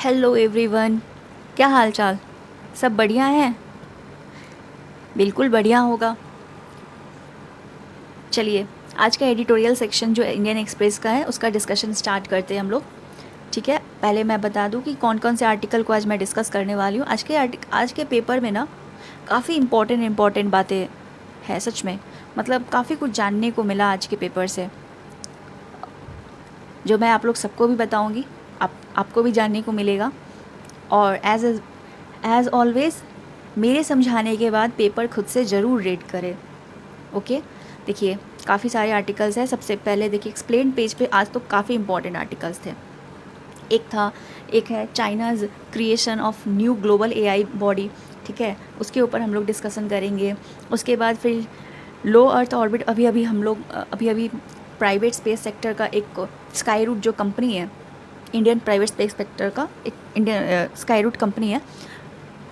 Hello everyone, क्या हाल चाल। सब बढ़िया है। बिल्कुल बढ़िया होगा। चलिए, आज का एडिटोरियल सेक्शन जो इंडियन एक्सप्रेस का है उसका डिस्कशन स्टार्ट करते हैं हम लोग। ठीक है, पहले मैं बता दूं कि कौन कौन से आर्टिकल को आज मैं डिस्कस करने वाली हूँ। आज के पेपर में ना काफ़ी इम्पोर्टेंट बातें हैं सच में। मतलब काफ़ी कुछ जानने को मिला आज के पेपर से, जो मैं आप लोग सबको भी बताऊँगी। आपको भी जानने को मिलेगा। और एज ऑलवेज़ मेरे समझाने के बाद पेपर खुद से ज़रूर रीड करें। ओके, देखिए काफ़ी सारे आर्टिकल्स हैं। सबसे पहले देखिए एक्सप्लेन पेज पे आज तो काफ़ी इंपॉर्टेंट आर्टिकल्स थे। एक है China's creation of new global AI body. ठीक है, उसके ऊपर हम लोग डिस्कशन करेंगे। उसके बाद फिर लो अर्थ ऑर्बिट, अभी प्राइवेट स्पेस सेक्टर का एक स्काई रूट जो कंपनी है, इंडियन प्राइवेट स्पेस सेक्टर का एक इंडियन स्काई रूट कंपनी है।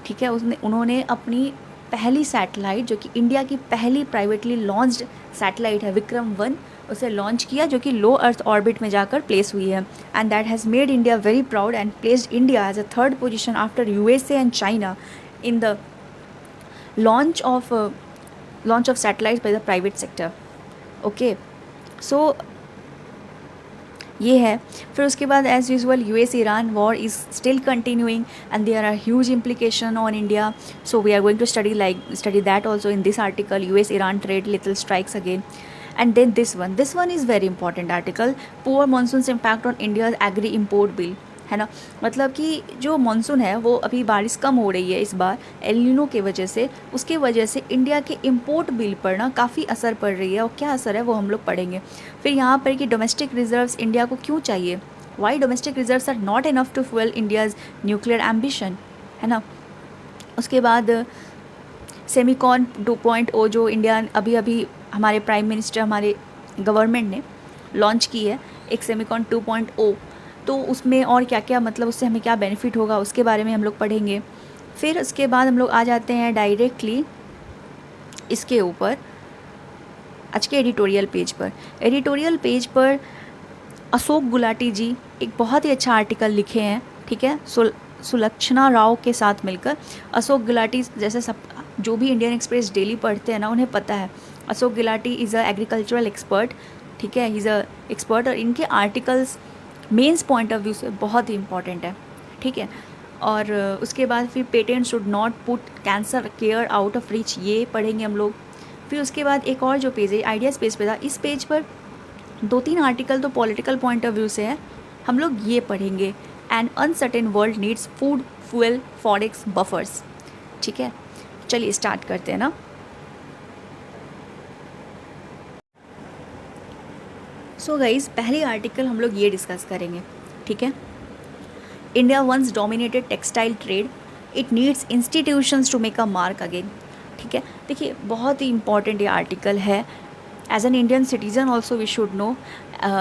ठीक है, उन्होंने अपनी पहली सैटेलाइट, जो कि इंडिया की पहली प्राइवेटली लॉन्च्ड सैटेलाइट है विक्रम 1, उसे लॉन्च किया, जो कि लो अर्थ ऑर्बिट में जाकर प्लेस हुई है। And that has made India very proud and placed India as a third position after USA and China in the launch of satellite by the private sector. Okay, so ये है। फिर उसके बाद as usual US Iran war is still continuing and there are huge implication on India, so we are going to study that also in this article, US Iran trade little strikes again. And then this one is very important article, poor monsoon impact on India's agri import bill. है ना, मतलब कि जो monsoon है वो अभी बारिश कम हो रही है इस बार एल नीनो के वजह से, उसके वजह से इंडिया के इम्पोर्ट बिल पर ना काफ़ी असर पड़ रही है। और क्या असर है वो हम लोग पढ़ेंगे। फिर यहाँ पर कि डोमेस्टिक रिजर्व्स इंडिया को क्यों चाहिए, why domestic reserves are not enough to fuel India's nuclear ambition. है ना, उसके बाद सेमीकॉन 2.0 जो इंडिया अभी हमारे प्राइम मिनिस्टर, हमारे गवर्नमेंट ने लॉन्च की है, एक सेमीकॉन 2.0। तो उसमें और क्या क्या, मतलब उससे हमें क्या बेनिफिट होगा उसके बारे में हम लोग पढ़ेंगे। फिर उसके बाद हम लोग आ जाते हैं डायरेक्टली इसके ऊपर, आज के एडिटोरियल पेज पर अशोक गुलाटी जी एक बहुत ही अच्छा आर्टिकल लिखे हैं। ठीक है, सुलक्षणा राव के साथ मिलकर। अशोक गुलाटी जैसे सब जो भी इंडियन एक्सप्रेस डेली पढ़ते हैं ना, उन्हें पता है Ashok Gulati is a agricultural expert. ठीक है, ही इज़ अ एक्सपर्ट, और इनके articles mains point of view से बहुत ही इंपॉर्टेंट है। ठीक है, और उसके बाद फिर patent should not put cancer care out of reach, ये पढ़ेंगे हम लोग। फिर उसके बाद एक और जो पेज है आइडियाज़ पेज पे था, इस पेज पर 2-3 आर्टिकल तो पॉलिटिकल पॉइंट ऑफ व्यू से है, हम लोग ये पढ़ेंगे। N uncertain world needs food fuel forex buffers. ठीक है, चलिए स्टार्ट करते हैं ना। सो गाइस, पहली आर्टिकल हम लोग ये डिस्कस करेंगे। ठीक है, India once dominated textile trade, it needs institutions to make a mark again. ठीक है, देखिए बहुत ही इंपॉर्टेंट ये आर्टिकल है। As an Indian citizen also we should know,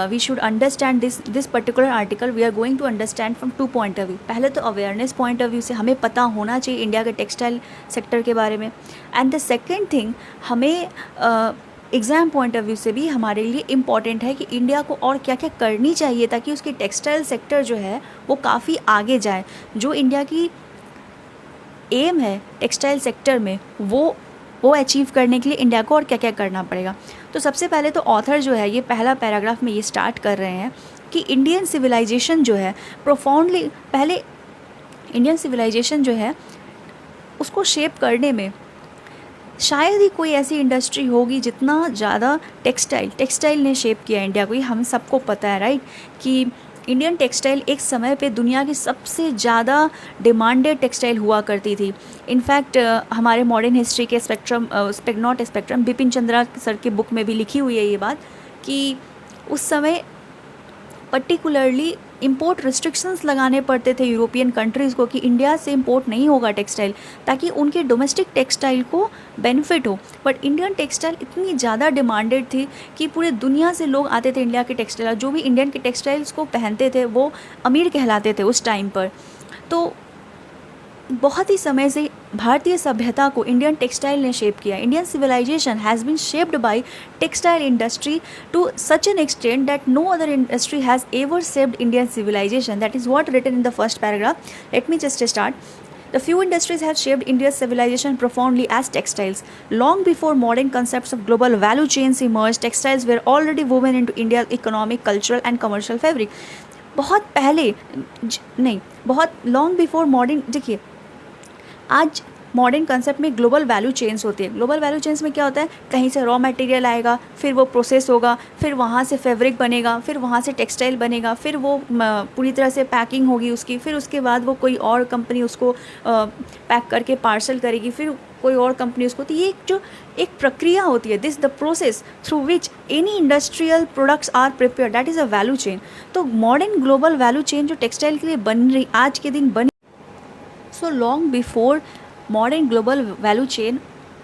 we should understand this particular article. We are going to understand from 2 point of view. पहले तो awareness point of view से हमें पता होना चाहिए इंडिया के टेक्सटाइल सेक्टर के बारे में। एंड द सेकेंड थिंग, हमें एग्ज़ाम पॉइंट ऑफ व्यू से भी हमारे लिए इम्पॉर्टेंट है कि इंडिया को और क्या क्या करनी चाहिए ताकि उसकी टेक्सटाइल सेक्टर जो है वो काफ़ी आगे जाए। जो इंडिया की एम है टेक्सटाइल सेक्टर में, वो अचीव करने के लिए इंडिया को और क्या क्या करना पड़ेगा। तो सबसे पहले तो ऑथर जो है ये पहला पैराग्राफ में ये स्टार्ट कर रहे हैं कि इंडियन सिविलाइजेशन जो है प्रोफाउंडली, पहले इंडियन सिविलाइजेशन जो है उसको शेप करने में शायद ही कोई ऐसी इंडस्ट्री होगी जितना ज़्यादा टेक्सटाइल ने शेप किया इंडिया को। ये हम सबको पता है राइट, कि इंडियन टेक्सटाइल एक समय पे दुनिया की सबसे ज़्यादा डिमांडेड टेक्सटाइल हुआ करती थी। इनफैक्ट हमारे मॉडर्न हिस्ट्री के स्पेक्ट्रम बिपिन चंद्रा सर की बुक में भी लिखी हुई है ये बात, कि उस समय पर्टिकुलरली इंपोर्ट रिस्ट्रिक्शंस लगाने पड़ते थे यूरोपियन कंट्रीज़ को कि इंडिया से इंपोर्ट नहीं होगा टेक्सटाइल, ताकि उनके डोमेस्टिक टेक्सटाइल को बेनिफिट हो। बट इंडियन टेक्सटाइल इतनी ज़्यादा डिमांडेड थी कि पूरे दुनिया से लोग आते थे इंडिया के टेक्सटाइल, जो भी इंडियन के टेक्सटाइल्स को पहनते थे वो अमीर कहलाते थे उस टाइम पर। तो बहुत ही समय से भारतीय सभ्यता को इंडियन टेक्सटाइल ने शेप किया. Indian civilization has been shaped by textile industry to such an extent that no other industry has ever shaped Indian civilization. That is what written in the first paragraph. Let me just start. The few industries have shaped India's civilization profoundly as textiles. Long before modern concepts of global value chains emerged, textiles were already woven into India's economic, cultural and commercial fabric. बहुत पहले नहीं, बहुत long before modern. देखिए, आज modern concept में global value chains होती है. Global value chains में क्या होता है, कहीं से रॉ मटेरियल आएगा, फिर वो प्रोसेस होगा, फिर वहाँ से फैब्रिक बनेगा, फिर वहाँ से टेक्सटाइल बनेगा, फिर वो पूरी तरह से पैकिंग होगी उसकी, फिर उसके बाद वो कोई और कंपनी उसको पैक करके पार्सल करेगी, फिर कोई और कंपनी उसको. तो ये जो एक प्रक्रिया होती है, this the process through which any industrial products are prepare, that is a value chain. तो मॉडर्न ग्लोबल वैल्यू चेन जो टेक्सटाइल के लिए बन रही आज के दिन बनी. So long before modern global value chain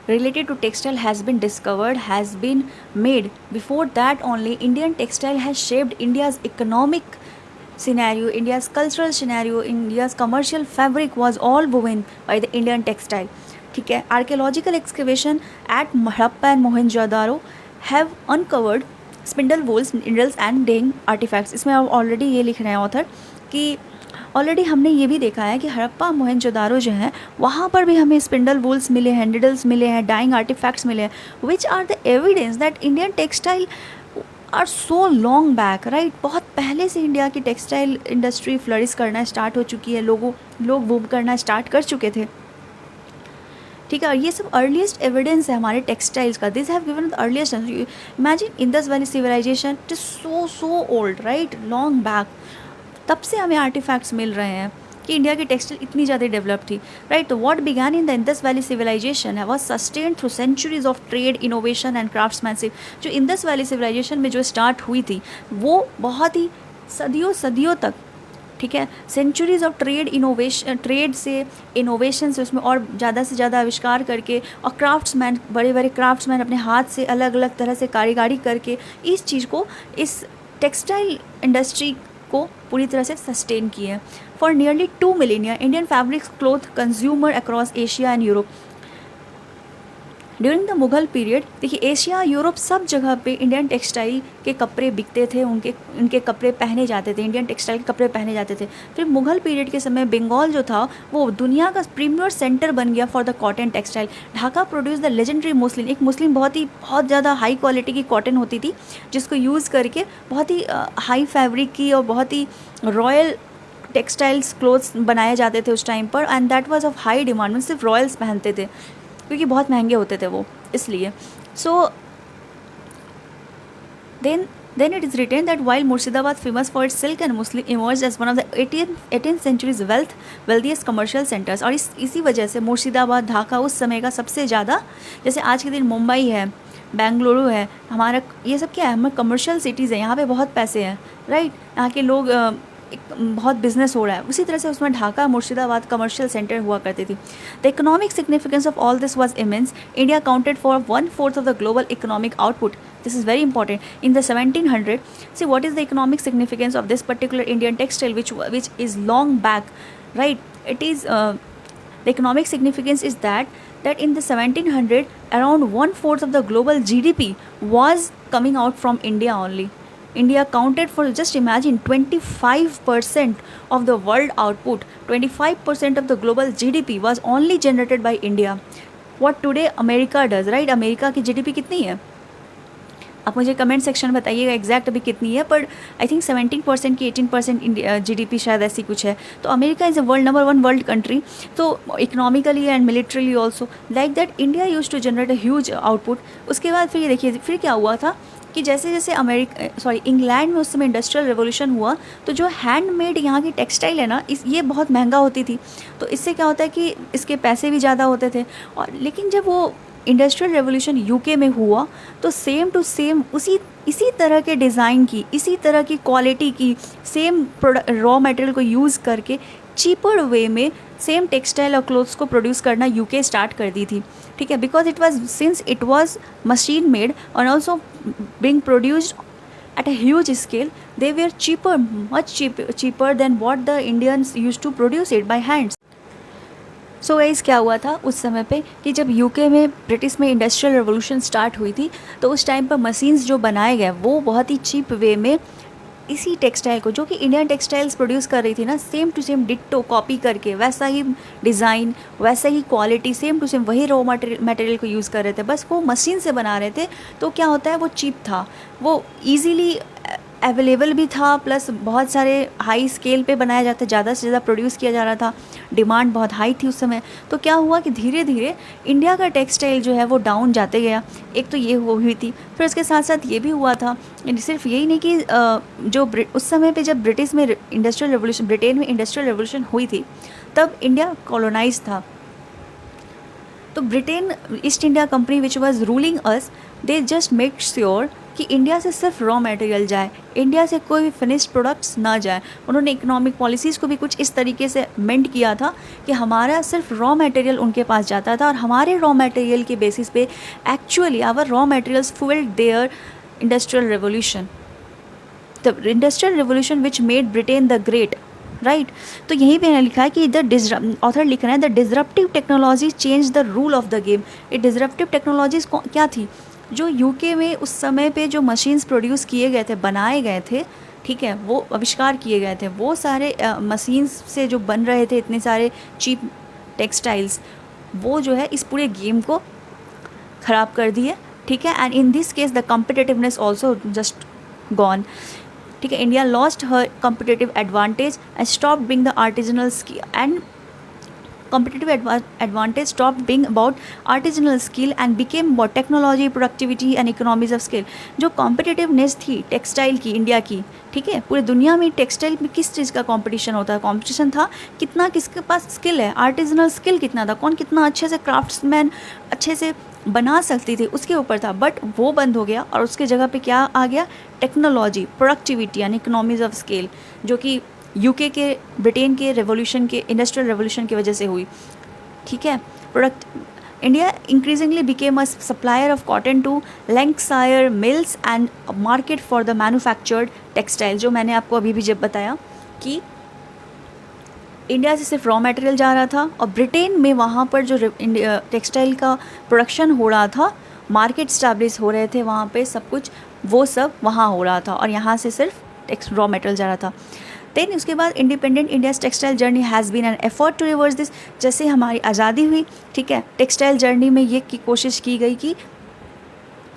related to textile has been discovered, has been made. Before that only, Indian textile has shaped India's economic scenario, India's cultural scenario, India's commercial fabric was all woven by the Indian textile. ठीक है. Archaeological excavation at Harappa and Mohenjo-daro have uncovered spindle wools, needles and dyeing artifacts. इसमें already ये लिख रहे हैं author कि already हमने ये भी देखा है कि हड़प्पा मोहनजोदारो जो है वहाँ पर भी हमें स्पिंडल वूल्स मिले हैं, निडल्स मिले हैं, डाइंग आर्टिफैक्ट्स मिले हैं, which are the evidence that Indian textile are so long back, right. बहुत पहले से इंडिया की टेक्सटाइल इंडस्ट्री फ्लरिश करना स्टार्ट हो चुकी है, लोग वो करना स्टार्ट कर चुके थे. ठीक है. और ये सब अर्लीस्ट एविडेंस है हमारे टेक्सटाइल्स का. This have given the earliest. Imagine Indus valley civilization, it is so old, right, long back. तब से हमें आर्टिफैक्ट्स मिल रहे हैं कि इंडिया की टेक्सटाइल इतनी ज़्यादा डेवलप थी, राइट. तो what began in the Indus valley civilization was sustained through centuries of trade, innovation and craftsmanship. जो इंडस वैली सिविलाइजेशन में जो स्टार्ट हुई थी वो बहुत ही सदियों तक, ठीक है, centuries of trade, innovation, trade से, इनोवेशन से, उसमें और ज़्यादा से ज़्यादा आविष्कार करके, और क्राफ्ट्समैन, बड़े बड़े क्राफ्ट्समैन अपने हाथ से अलग अलग तरह से कारीगरी करके इस चीज़ को, इस टेक्सटाइल इंडस्ट्री को पूरी तरह से सस्टेन किए हैं. For nearly 2 millennia Indian fabrics cloth consumer across Asia and Europe. During the Mughal period, देखिए, एशिया, यूरोप, सब जगह पे इंडियन टेक्सटाइल के कपड़े बिकते थे, उनके कपड़े पहने जाते थे, इंडियन टेक्सटाइल के कपड़े पहने जाते थे. फिर मुगल पीरियड के समय बंगाल जो था वो दुनिया का प्रीमियर सेंटर बन गया for the cotton textile. Dhaka produce the legendary muslin. एक मुस्लिम बहुत ज़्यादा हाई क्वालिटी की कॉटन होती थी जिसको यूज़ करके बहुत ही हाई फैब्रिक की और बहुत ही रॉयल टेक्सटाइल्स क्लोथ्स बनाए जाते थे उस टाइम पर. And that was of high demand. सिर्फ रॉयल्स पहनते थे क्योंकि बहुत महंगे होते थे वो, इसलिए. सो then it is written that while Murshidabad, famous for its silk and muslin, emerged as one of the 18th century's wealthiest commercial centers. और इसी वजह से मुर्शिदाबाद, ढाका उस समय का सबसे ज़्यादा, जैसे आज के दिन मुंबई है, बेंगलुरु है, हमारा ये सब क्या है, हमारे कमर्शियल सिटीज़ है, यहाँ पे बहुत पैसे हैं, राइट. यहाँ के लोग बहुत बिजनेस हो रहा है. उसी तरह से उसमें ढाका, मुर्शिदाबाद कमर्शियल सेंटर हुआ करती थी. The economic significance of all this was immense. India accounted for 1/4 of the global economic output. This is very important. In the 1700, see what is the economic significance of this particular Indian textile, which is long back, right? It is the economic significance is that in the 1700, around 1/4 of the global GDP was coming out from India only. India accounted for, just imagine, 25% of the world output. 25% of the global GDP was only generated by India. What today America does, right? America की GDP कितनी है? आप मुझे comment section में बताइएगा exact अभी कितनी है, पर आई थिंक 17% की 18% GDP शायद ऐसी कुछ है. तो America is a number 1 world country. तो economically and militarily also, like that India use to generate a huge output. उसके बाद फिर ये देखिए, फिर क्या हुआ था कि जैसे जैसे इंग्लैंड में उस समय इंडस्ट्रियल रेवोल्यूशन हुआ, तो जो हैंडमेड यहाँ की टेक्सटाइल है ना, ये बहुत महंगा होती थी. तो इससे क्या होता है कि इसके पैसे भी ज़्यादा होते थे. और लेकिन जब वो इंडस्ट्रियल रेवोल्यूशन यूके में हुआ तो सेम टू सेम इसी तरह के डिज़ाइन की, इसी तरह की क्वालिटी की, सेम रॉ मटेरियल को यूज़ करके चीपर वे में सेम टेक्सटाइल और क्लोथ्स को प्रोड्यूस करना यूके स्टार्ट कर दी थी. ठीक है, because it was machine made और also being produced at a huge scale, they were much cheaper than what the Indians used to produce it by hands. So guys क्या हुआ था उस समय पे कि जब यूके में ब्रिटिश में इंडस्ट्रियल रेवोल्यूशन स्टार्ट हुई थी, तो उस टाइम पर मशीन्स जो बनाए गए वो बहुत ही चीप वे में इसी टेक्सटाइल को, जो कि इंडियन टेक्सटाइल्स प्रोड्यूस कर रही थी ना, same to same ditto copy करके वैसा ही डिज़ाइन, वैसा ही क्वालिटी, सेम टू सेम वही रॉ मटेरियल को यूज़ कर रहे थे, बस वो मशीन से बना रहे थे। तो क्या होता है, वो चीप था, वो ईजीली अवेलेबल भी था, प्लस बहुत सारे हाई स्केल पे बनाया जाता, ज़्यादा से ज़्यादा प्रोड्यूस किया जा रहा था, डिमांड बहुत हाई थी उस समय। तो क्या हुआ कि धीरे धीरे इंडिया का टेक्सटाइल जो है वो डाउन जाते गया। एक तो ये हुई थी, फिर उसके साथ साथ ये भी हुआ था, सिर्फ यही नहीं कि जो उस समय पे जब ब्रिटिश में इंडस्ट्रियल रेवोल्यूशन, ब्रिटेन में इंडस्ट्रियल रेवोल्यूशन हुई थी, तब इंडिया कॉलोनाइज था। तो Britain east India company which was ruling us, they just make sure कि इंडिया से सिर्फ रॉ मटेरियल जाए, इंडिया से कोई भी फिनिश्ड प्रोडक्ट्स ना जाए। उन्होंने इकोनॉमिक पॉलिसीज़ को भी कुछ इस तरीके से मेंट किया था कि हमारा सिर्फ रॉ मटेरियल उनके पास जाता था, और हमारे रॉ मटेरियल के बेसिस पे actually our raw materials fuelled their industrial revolution, the industrial revolution which made Britain the great, right. तो यहीं पे लिखा है कि ऑथर लिख रहे हैं, the disruptive technology change the rule of the game. ये डिसरप्टिव टेक्नोलॉजीज क्या थी, जो यूके में उस समय पे जो मशीन्स प्रोड्यूस किए गए थे, बनाए गए थे, ठीक है, वो आविष्कार किए गए थे, वो सारे मशीन्स से जो बन रहे थे इतने सारे चीप टेक्सटाइल्स, वो जो है इस पूरे गेम को ख़राब कर दिए, ठीक है। And in this case the competitiveness also just gone, ठीक है। India lost her competitive advantage and stop being the artisanal skill, and competitive advantage stopped being about artisanal skill and became about technology, productivity and economies of scale। जो competitiveness थी textile की India की, ठीक है, पूरी दुनिया में textile में किस चीज़ का कंपटीशन होता है, कंपटीशन था कितना किसके पास स्किल है, आर्टिजनल स्किल कितना था, कौन कितना अच्छे से क्राफ्ट्समैन अच्छे से बना सकती थी, उसके ऊपर था। बट वो बंद हो गया और उसके जगह पे क्या आ गया, technology, productivity and economies of scale, जो कि यूके के, ब्रिटेन के रेवोल्यूशन के, इंडस्ट्रियल रेवोल्यूशन की वजह से हुई, ठीक है। Product India increasingly became a supplier of cotton to Lancashire mills and market for the manufactured textile. जो मैंने आपको अभी भी जब बताया कि इंडिया से सिर्फ रॉ मटेरियल जा रहा था, और ब्रिटेन में वहाँ पर जो टेक्सटाइल का प्रोडक्शन हो रहा था, मार्केट स्टैब्लिश हो रहे थे वहाँ पे, सब कुछ वो सब वहाँ हो रहा था, और यहाँ से सिर्फ रॉ मटेरियल जा रहा था। देन उसके बाद independent India's textile journey has been an effort to reverse this. जैसे हमारी आज़ादी हुई, ठीक है, टेक्सटाइल जर्नी में ये की कोशिश की गई कि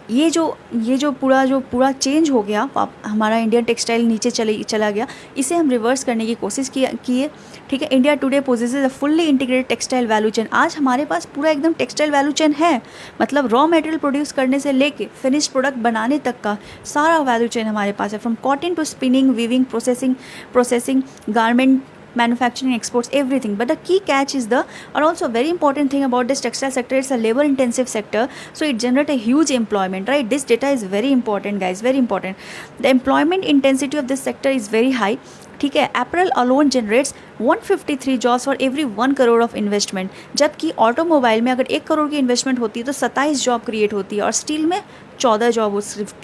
ये जो पूरा चेंज हो गया, हमारा इंडियन टेक्सटाइल नीचे चला गया, इसे हम रिवर्स करने की कोशिश किए, ठीक है। India today possesses a fully integrated textile value chain. आज हमारे पास पूरा एकदम टेक्सटाइल वैल्यू चेन है, मतलब रॉ मटेरियल प्रोड्यूस करने से लेके फिनिश्ड प्रोडक्ट बनाने तक का सारा वैल्यू चेन हमारे पास है, from cotton to spinning, weaving, processing, garment, manufacturing, exports, everything. But the key catch is also very important thing about this textile sector, it's a labor intensive sector, so it generates a huge employment, right? This data is very important, guys, very important. The employment intensity of this sector is very high, ठीक है। Apparel alone generates 153 jobs for every 1 crore of investment, जबकि automobile में अगर 1 करोड़ की investment होती है तो 27 job create होती है, और स्टील में 14 जॉब सिर्फ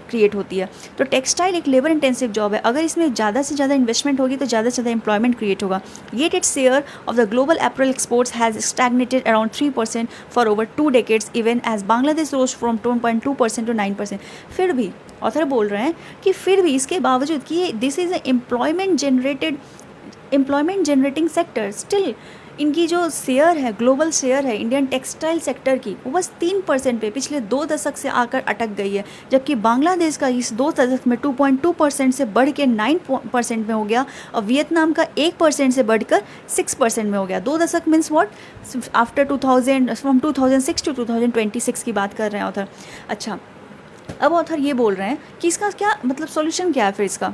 क्रिएट होती है। तो टेक्सटाइल एक लेबर इंटेंसिव जॉब है, अगर इसमें ज़्यादा से ज़्यादा इन्वेस्टमेंट होगी तो ज़्यादा से ज़्यादा एम्प्लॉयमेंट क्रिएट होगा। Yet it's share of the global apparel exports has stagnated around 3% for over 2 decades, even as Bangladesh rose from 2.2% to 9%। फिर भी ऑथर बोल रहे हैं कि फिर भी इसके बावजूद कि this is employment generating sector, still इनकी जो शेयर है, ग्लोबल शेयर है इंडियन टेक्सटाइल सेक्टर की, वो बस 3% पे पिछले 2 दशक से आकर अटक गई है, जबकि बांग्लादेश का इस 2 दशक में 2.2% से बढ़ के 9% में हो गया, और वियतनाम का 1% से बढ़कर 6% में हो गया। 2 दशक means what, after 2000, from 2006 to 2026 की बात कर रहे हैं ऑथर। अच्छा, अब ऑथर ये बोल रहे हैं कि इसका क्या मतलब, सॉल्यूशन क्या है फिर इसका,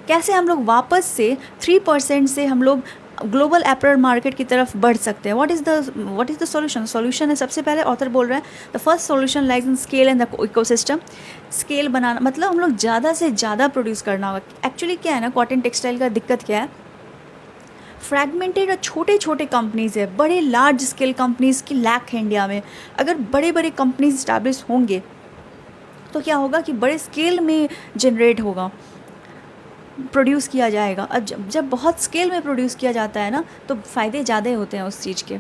कैसे हम लोग वापस से 3% से हम लोग ग्लोबल अपैरल मार्केट की तरफ बढ़ सकते हैं। What is the solution? Solution है, सबसे पहले ऑथर बोल रहे हैं, the first solution lies in scale and the ecosystem. Scale बनाना मतलब हम लोग ज़्यादा से ज़्यादा प्रोड्यूस करना होगा। एक्चुअली क्या है ना, कॉटन टेक्सटाइल का दिक्कत क्या है, फ्रैगमेंटेड और छोटे छोटे कंपनीज़ है, बड़े लार्ज स्केल कंपनीज़ की लैक है इंडिया में। अगर बड़े बड़े कंपनीज इस्टेब्लिश होंगे तो क्या होगा कि बड़े स्केल में जनरेट होगा, प्रोड्यूस किया जाएगा। अब जब बहुत स्केल में प्रोड्यूस किया जाता है ना, तो फ़ायदे ज़्यादा होते हैं उस चीज़ के।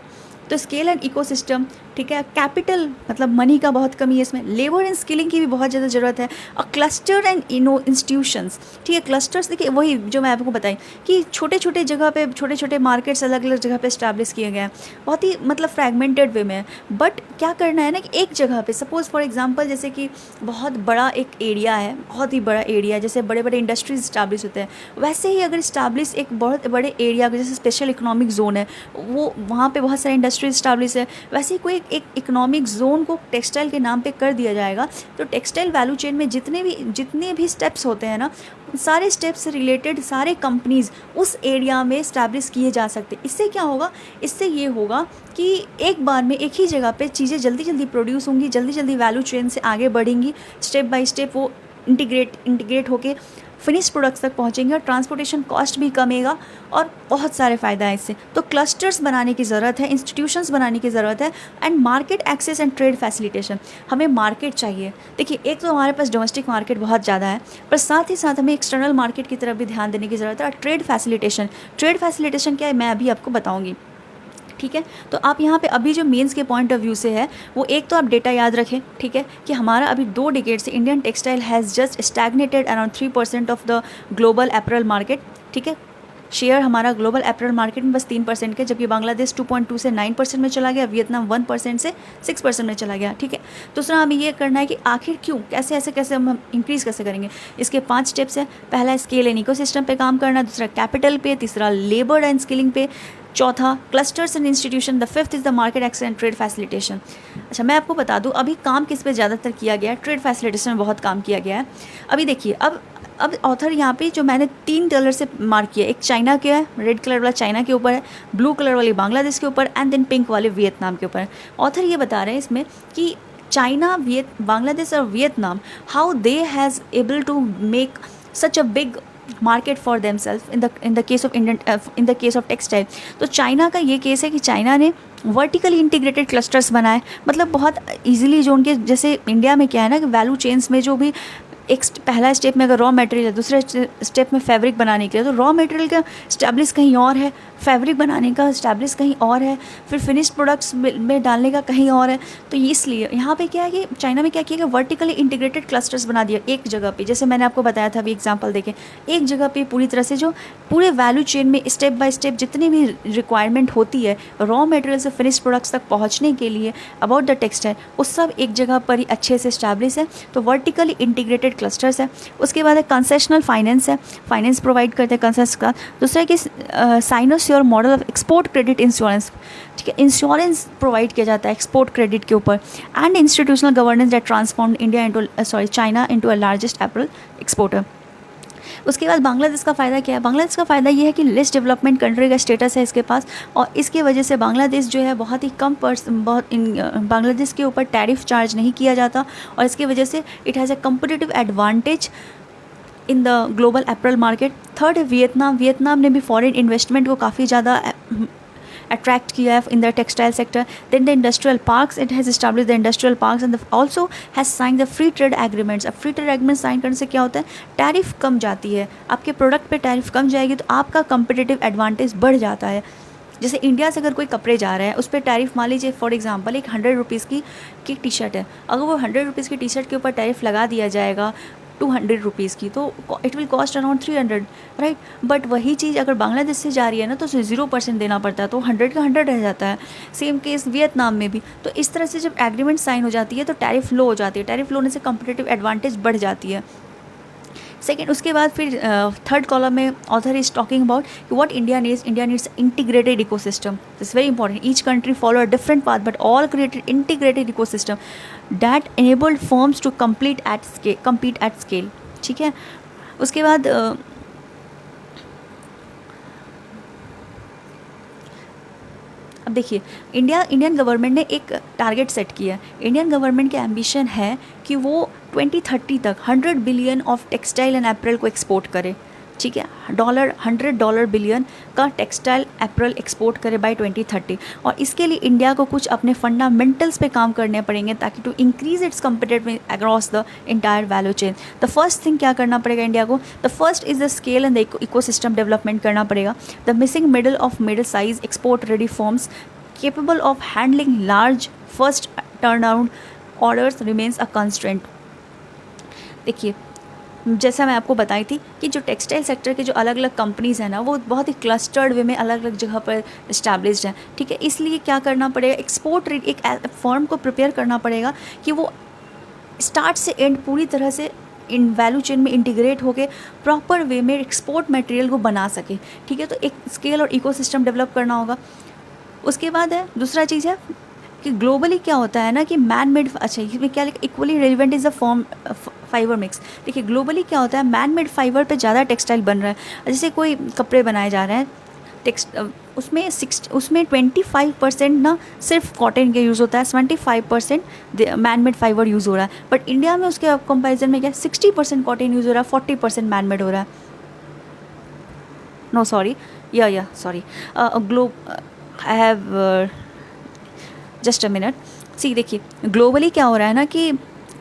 तो स्केल एंड इकोसिस्टम, ठीक है। कैपिटल मतलब मनी का बहुत कमी है इसमें। लेबर एंड स्किलिंग की भी बहुत ज़्यादा ज़रूरत है। और क्लस्टर एंड इंस्टीट्यूशंस, ठीक है। क्लस्टर्स देखिए वही जो मैं आपको बताई कि छोटे छोटे जगह पे छोटे छोटे मार्केट्स अलग अलग जगह पे इस्टेब्लिश किए गए हैं, बहुत ही मतलब फ्रैगमेंटेड वे में। बट क्या करना है ना कि एक जगह पे सपोज़ फॉर एग्जांपल जैसे कि बहुत बड़ा एक एरिया है, बहुत ही बड़ा एरिया, जैसे बड़े बड़े इंडस्ट्रीज इस्टेब्लिश होते हैं, वैसे ही अगर इस्टेब्लिश एक बहुत बड़े एरिया जैसे स्पेशल इकोनॉमिक जोन है, वो वहाँ पे बहुत सारे इंडस्ट्री इस्टेब्लिश है, वैसे ही कोई एक इकोनॉमिक जोन को टेक्सटाइल के नाम पे कर दिया जाएगा, तो टेक्सटाइल वैल्यू चेन में जितने भी स्टेप्स होते हैं ना, सारे स्टेप्स से रिलेटेड सारे कंपनीज़ उस एरिया में इस्टेब्लिश किए जा सकते हैं। इससे क्या होगा, इससे ये होगा कि एक बार में एक ही जगह पे चीज़ें जल्दी जल्दी प्रोड्यूस होंगी, जल्दी जल्दी वैल्यू चेन से आगे बढ़ेंगी, स्टेप बाय स्टेप वो इंटीग्रेट होके फिनिश प्रोडक्ट्स तक पहुंचेंगे, और ट्रांसपोर्टेशन कॉस्ट भी कमेगा, और बहुत सारे फ़ायदा है इससे। तो क्लस्टर्स बनाने की ज़रूरत है, इंस्टीट्यूशंस बनाने की ज़रूरत है, and market access and trade facilitation. हमें मार्केट चाहिए। देखिए एक तो हमारे पास डोमेस्टिक मार्केट बहुत ज़्यादा है, पर साथ ही साथ हमें एक्सटर्नल मार्केट की तरफ भी ध्यान देने की ज़रूरत है। और ट्रेड फैसिलिटेशन क्या है मैं अभी आपको बताऊँगी, ठीक है। तो आप यहाँ पे अभी जो मेंस के पॉइंट ऑफ व्यू से है, वो एक तो आप डेटा याद रखें, ठीक है, कि हमारा अभी 2 डिकेड से Indian textile has just stagnated around 3% of the global apparel market, ठीक है। शेयर हमारा ग्लोबल अपैरल मार्केट में बस 3% के, जबकि बांग्लादेश 2.2 से 9% में चला गया, वियतनाम 1% से 6% में चला गया, ठीक है। दूसरा हमें ये करना है कि आखिर क्यों, कैसे हम इंक्रीज़ कैसे करेंगे। इसके 5 स्टेप्स हैं। पहला स्केल एंड इकोसिस्टम पे काम करना, दूसरा कैपिटल पे, तीसरा लेबर एंड स्किलिंग पे, चौथा clusters and institution, the fifth is the market access and trade facilitation. अच्छा मैं आपको बता दूं अभी काम किस पे ज़्यादातर किया गया है, ट्रेड फैसिलिटेशन में बहुत काम किया गया है। अभी देखिए अब ऑथर यहाँ पे जो मैंने 3 कलर से मार्क किया, एक चाइना के है, रेड कलर वाला चाइना के ऊपर है, ब्लू कलर वाली बांग्लादेश के ऊपर, एंड देन पिंक वाले वियतनाम के ऊपर है। ऑथर ये बता रहे हैं इसमें कि चाइना, बांग्लादेश और Vietnam, how they has able to make such a big market for themselves in the case of textile. तो चाइना का ये केस है कि चाइना ने वर्टिकली इंटीग्रेटेड क्लस्टर्स बनाए, मतलब बहुत इजीली, जो उनके जैसे इंडिया में क्या है ना कि वैल्यू चेन्स में जो भी एक पहला स्टेप में अगर रॉ मटेरियल है, दूसरे स्टेप में फैब्रिक बनाने के लिए, तो रॉ मटेरियल का स्टैब्लिश कहीं और है, फैब्रिक बनाने का स्टैब्लिश कहीं और है, फिर फिनिश्ड प्रोडक्ट्स में डालने का कहीं और है। तो इसलिए यहाँ पे क्या है कि चाइना में क्या किया कि वर्टिकली इंटीग्रेटेड क्लस्टर्स बना दिया एक जगह पे। जैसे मैंने आपको बताया था, अभी एग्जांपल देखें, एक जगह पे पूरी तरह से जो पूरे वैल्यू चेन में स्टेप बाय स्टेप जितनी भी रिक्वायरमेंट होती है रॉ मटेरियल से फिनिश्ड प्रोडक्ट्स तक पहुँचने के लिए अबाउट द टेक्सटाइल, वो सब एक जगह पर ही अच्छे से स्टैब्लिश है। तो वर्टिकली इंटीग्रेटेड क्लस्टर्स है। उसके बाद है कंसेशनल फाइनेंस है, फाइनेंस प्रोवाइड करते हैं कंसेस का। दूसरा है कि sinus your model of export credit insurance, ठीक है, इंश्योरेंस प्रोवाइड किया जाता है एक्सपोर्ट क्रेडिट के ऊपर। And institutional governance that transform China into a largest apparel exporter. उसके बाद बांग्लादेश का फ़ायदा क्या है, बांग्लादेश का फ़ायदा ये है कि लेस डेवलपमेंट कंट्री का स्टेटस है इसके पास, और इसकी वजह से बांग्लादेश जो है बहुत ही कम बांग्लादेश के ऊपर टैरिफ चार्ज नहीं किया जाता, और इसकी वजह से it has a competitive advantage in the global apparel market. Third है वियतनाम ने भी फॉरेन इन्वेस्टमेंट को काफ़ी ज़्यादा अट्रैक्ट किया है in the textile sector. Then the industrial parks, it has establish the industrial parks and also has sign the free trade agreements. अब free trade agreement sign करने से क्या होता है, टैरिफ कम जाती है, आपके प्रोडक्ट पे टैरिफ कम जाएगी, तो आपका कंपिटिटिव एडवांटेज बढ़ जाता है। जैसे इंडिया से अगर कोई कपड़े जा रहे हैं, उस पर टैरिफ मान लीजिए फॉर एग्जांपल एक 100 रुपीज़ की टी शर्ट है, अगर वो 100 रुपीज़ की टी शर्ट के ऊपर टैरिफ लगा दिया जाएगा 200 रुपीज़ की, तो it will cost around 300, right. But वही चीज़ अगर बांग्लादेश से जा रही है ना, तो उसे 0% देना पड़ता है, तो 100 का 100 रह जाता है। सेम केस वियतनाम में भी। तो इस तरह से जब एग्रीमेंट साइन हो जाती है तो टैरिफ लो हो जाती है, टैरिफ लो होने से कंपटीटिव एडवांटेज बढ़ जाती है। सेकेंड, उसके बाद फिर थर्ड कॉलम में author is talking about what India needs integrated ecosystem. This very important. Each country follow a different path but all created integrated ecosystem that enabled firms to compete at scale, ठीक है। उसके बाद अब देखिए Indian government ने एक target set किया है। इंडियन गवर्नमेंट की एम्बिशन है कि वो 2030 तक 100 billion of textile and apparel को एक्सपोर्ट करे, ठीक है, $100 बिलियन का टेक्सटाइल एप्रल एक्सपोर्ट करे बाय 2030। और इसके लिए इंडिया को कुछ अपने फंडामेंटल्स पे काम करने पड़ेंगे ताकि to increase its competitive across the entire value chain. The first thing क्या करना पड़ेगा इंडिया को, the first is the scale and the ecosystem development करना पड़ेगा। The missing middle of middle size export ready firms capable of handling large first turnaround orders remains a constraint। देखिए, जैसा मैं आपको बताई थी कि जो टेक्सटाइल सेक्टर के जो अलग अलग कंपनीज़ हैं ना, वो बहुत ही क्लस्टर्ड वे में अलग अलग जगह पर इस्टेब्लिश्ड हैं, ठीक है। इसलिए क्या करना पड़ेगा, एक्सपोर्ट एक फर्म को प्रिपेयर करना पड़ेगा कि वो स्टार्ट से एंड पूरी तरह से इन वैल्यू चेन में इंटीग्रेट होकर प्रॉपर वे में एक्सपोर्ट मटेरियल को बना सके, ठीक है। तो एक स्केल और इकोसिस्टम डेवलप करना होगा। उसके बाद है दूसरा चीज़ है कि ग्लोबली क्या होता है ना कि मैन मेड, अच्छा इसमें क्या लिखा, equally relevant is the form fibre mix. देखिए ग्लोबली क्या होता है, मैन मेड फाइबर पे ज़्यादा टेक्सटाइल बन रहा है। जैसे कोई कपड़े बनाए जा रहे हैं उसमें 25% ना सिर्फ कॉटन के यूज़ होता है, 75% मैन मेड फाइबर यूज़ हो रहा है। बट इंडिया में उसके कंपेरिजन में क्या 60% कॉटन यूज़ हो रहा है, 40% मैन मेड हो रहा है। No sorry, sorry, I have just a minute. See देखिए ग्लोबली क्या हो रहा है ना कि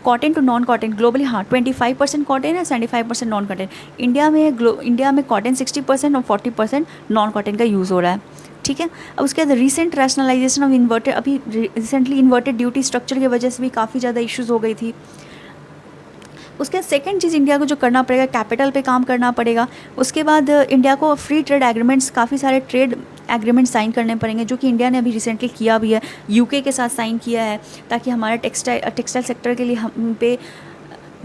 cotton to non cotton globally, हाँ 25% कॉटन है, 75% नॉन कॉटन। इंडिया में कॉटन 60% और 40% नॉन कॉटन का यूज़ हो रहा है, ठीक है। अब उसके बाद रिसेंट रैशनलाइजेशन ऑफ इन्वर्टेड, अभी रिसेंटली इन्वर्टेड ड्यूटी स्ट्रक्चर की वजह से भी काफ़ी ज़्यादा इश्यूज़ हो गई थी। उसके सेकंड चीज़ इंडिया को जो करना पड़ेगा, कैपिटल पे काम करना पड़ेगा। उसके बाद इंडिया को फ्री ट्रेड एग्रीमेंट्स, काफ़ी सारे ट्रेड एग्रीमेंट साइन करने पड़ेंगे, जो कि इंडिया ने अभी रिसेंटली किया भी है, यूके के साथ साइन किया है, ताकि हमारा टेक्सटाइल सेक्टर के लिए हम पे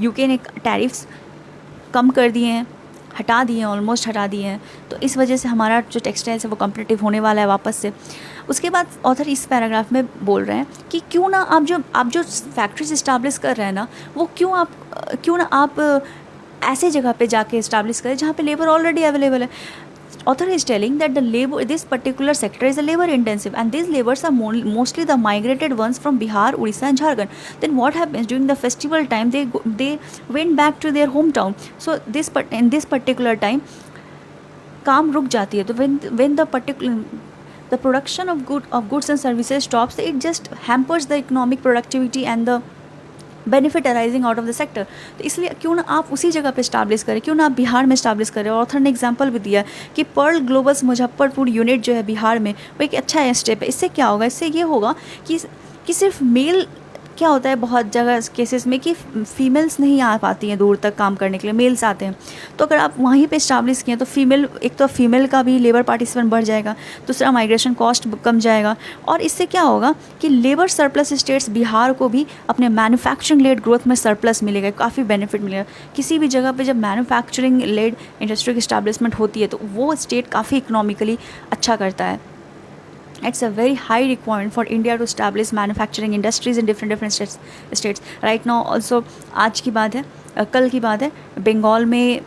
यूके ने टैरिफ्स कम कर दिए हैं, हटा दिए हैं, ऑलमोस्ट हटा दिए हैं। तो इस वजह से हमारा जो टेक्सटाइल्स है वो कम्पिटिटिव होने वाला है वापस से। उसके बाद ऑथर इस पैराग्राफ में बोल रहे हैं कि क्यों ना आप जो फैक्ट्रीज इस्टेब्लिश कर रहे हैं ना, वो क्यों ना आप ऐसे जगह पे जाके इस्टेब्लिश करें जहाँ पे लेबर ऑलरेडी अवेलेबल है। Author is telling that this particular sector is a labor intensive, and these labors are mostly the migrated ones from Bihar, Odisha and Jharkhand. Then what happens during the festival time, they went back to their hometown. So in this particular time काम रुक जाती है। तो when the production of goods and services stops, it just hampers the economic productivity and the benefit arising out of the sector. तो इसलिए क्यों ना आप उसी जगह पे स्टैब्लिश करें, क्यों ना आप बिहार में स्टैब्लिश करें। और ऑथर ने एग्जांपल भी दिया कि पर्ल ग्लोबल्स मुजफ्फरपुर यूनिट जो है बिहार में, वो एक अच्छा स्टेप है। इससे क्या होगा, इससे ये होगा कि सिर्फ मेल, क्या होता है बहुत जगह केसेस में कि फ़ीमेल्स नहीं आ पाती हैं दूर तक काम करने के लिए, मेल्स आते हैं। तो अगर आप वहीं पे इस्टेब्लिश किए तो एक तो फीमेल का भी लेबर पार्टिसिपेंट बढ़ जाएगा, दूसरा माइग्रेशन कॉस्ट कम जाएगा। और इससे क्या होगा कि लेबर सरप्लस स्टेट्स बिहार को भी अपने मैन्युफैक्चरिंग लेड ग्रोथ में सरप्लस मिलेगा, काफ़ी बेनिफिट मिलेगा। किसी भी जगह पर जब मैन्युफैक्चरिंग लेड इंडस्ट्री की इस्टेब्लिशमेंट होती है तो वो स्टेट काफ़ी इकोनॉमिकली अच्छा करता है। It's a very high requirement for India to establish manufacturing industries in different states. Right now also आज की बात है, कल की बात है, बंगाल में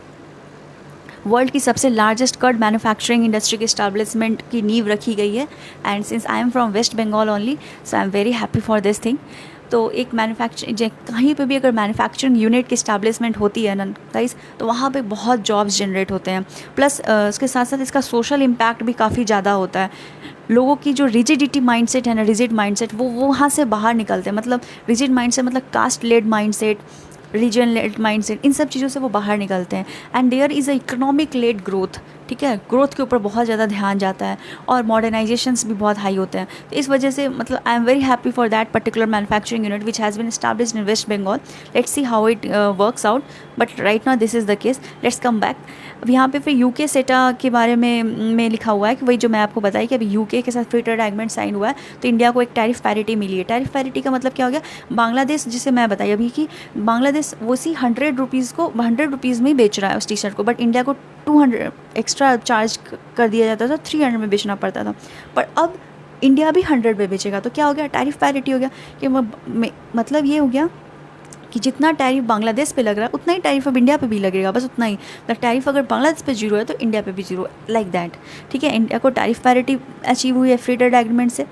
वर्ल्ड की सबसे लार्जेस्ट कर्ड मैन्युफैक्चरिंग इंडस्ट्री की इस्टेब्लिशमेंट की नींव रखी गई है। And since I am from West Bengal only, so I am very happy for this thing. तो एक कहीं पे भी अगर मैन्युफैक्चरिंग यूनिट की इस्टेब्लिशमेंट होती है ना गाइस, तो वहाँ पे बहुत जॉब्स जनरेट होते हैं। प्लस उसके साथ साथ इसका सोशल इम्पैक्ट भी काफ़ी ज़्यादा होता है। लोगों की जो रिजिडिटी माइंडसेट है ना, रिजिड माइंडसेट, वो वहाँ से बाहर निकलते हैं। मतलब रिजिड माइंडसेट मतलब caste led mindset, region led mindset, इन सब चीज़ों से वो बाहर निकलते हैं। And there is a economic led growth, ठीक है, ग्रोथ के ऊपर बहुत ज़्यादा ध्यान जाता है और मॉडर्नाइजेशंस भी बहुत हाई होते हैं। तो इस वजह से मतलब I am very happy for that particular manufacturing unit which has been established in West Bengal. Let's see how it works out, but right now this is the case. Let's come back. अब यहाँ पे फिर यूके सेटा के बारे में लिखा हुआ है कि वही जो मैं आपको बताई कि अभी यूके के साथ फ्री ट्रेड एग्रीमेंट साइन हुआ है, तो इंडिया को एक टैरिफ पैरिटी मिली है। टैरिफ पैरिटी का मतलब क्या हो गया, बांग्लादेश, जिसे मैं बताई अभी कि बांग्लादेश वो सी 100 रुपीज़ को 100 रुपीज़ में ही बेच रहा है उस टी शर्ट को, बट इंडिया को 200 एक्स्ट्रा चार्ज कर दिया जाता था, 300 में बेचना पड़ता था। पर अब इंडिया भी 100 पे बेचेगा, तो क्या हो गया, टैरिफ पैरिटी हो गया। कि मतलब ये हो गया कि जितना टैरिफ बांग्लादेश पे लग रहा है उतना ही टैरिफ अब इंडिया पे भी लगेगा, बस उतना ही। मतलब टैरिफ अगर बांग्लादेश पे 0 है तो इंडिया पे भी 0, लाइक दैट, ठीक है। इंडिया को टैरिफ पैरिटी अचीव हुई है फ्री ट्रेड एग्रीमेंट से।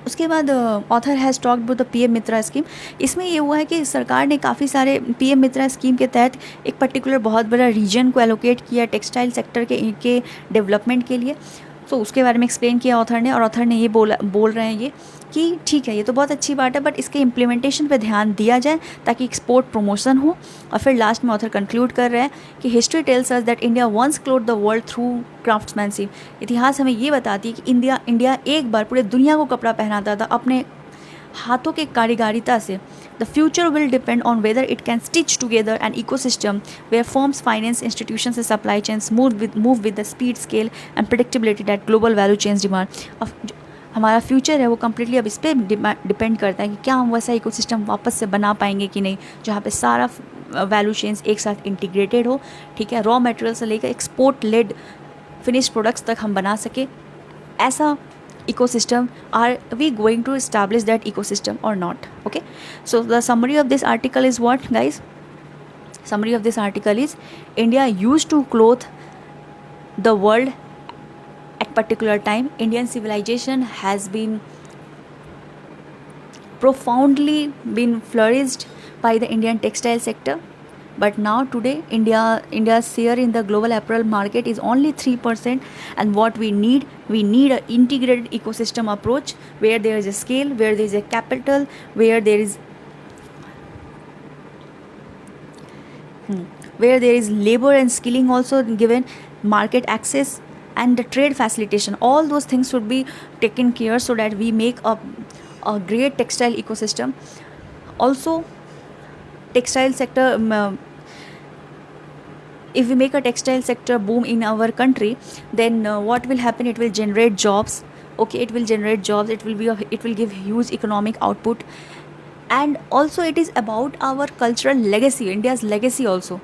उसके बाद author has talked about the PM Mitra scheme. इसमें ये हुआ है कि सरकार ने काफ़ी सारे पीएम मित्रा स्कीम के तहत एक पर्टिकुलर बहुत बड़ा रीजन को एलोकेट किया टेक्सटाइल सेक्टर के डेवलपमेंट के लिए। तो उसके बारे में एक्सप्लेन किया ऑथर ने, और ऑथर ने ये बोल रहे हैं ये कि ठीक है, ये तो बहुत अच्छी बात है, बट इसके इम्प्लीमेंटेशन पे ध्यान दिया जाए ताकि एक्सपोर्ट प्रमोशन हो। और फिर लास्ट में ऑथर कंक्लूड कर रहे हैं कि history tells us that India once cloth the world through craftsmanship. इतिहास हमें ये बताती है कि इंडिया एक बार पूरे दुनिया को कपड़ा पहनाता था अपने हाथों के कारीगरिता से। The future will depend on whether it can stitch together an ecosystem where firms, finance institutions and supply chains move with the speed, scale and predictability that global value chains demand. अब हमारा future है वो completely अब इस पर depend करता है कि क्या हम वैसा इकोसिस्टम वापस से बना पाएंगे कि नहीं, जहाँ पे सारा वैल्यू चेन्स एक साथ इंटीग्रेटेड हो, ठीक है, रॉ मटेरियल से लेकर एक्सपोर्ट लेड फिनिश्ड प्रोडक्ट्स तक हम बना सके। ऐसा ecosystem, are we going to establish that ecosystem or not? Okay, so the summary of this article is what, guys? Summary of this article is India used to clothe the world at particular time. Indian civilization has been profoundly been flourished by the Indian textile sector. But now today India's share in the global apparel market is only 3%, and what we need an integrated ecosystem approach where there is a scale, where there is a capital, where there is labor and skilling also given, market access and the trade facilitation. All those things should be taken care so that we make a great textile ecosystem. Also, textile sector, if we make a textile sector boom in our country, then what will happen? It will generate jobs. Okay, it will generate jobs, it will give huge economic output, and also it is about our cultural legacy, India's legacy also.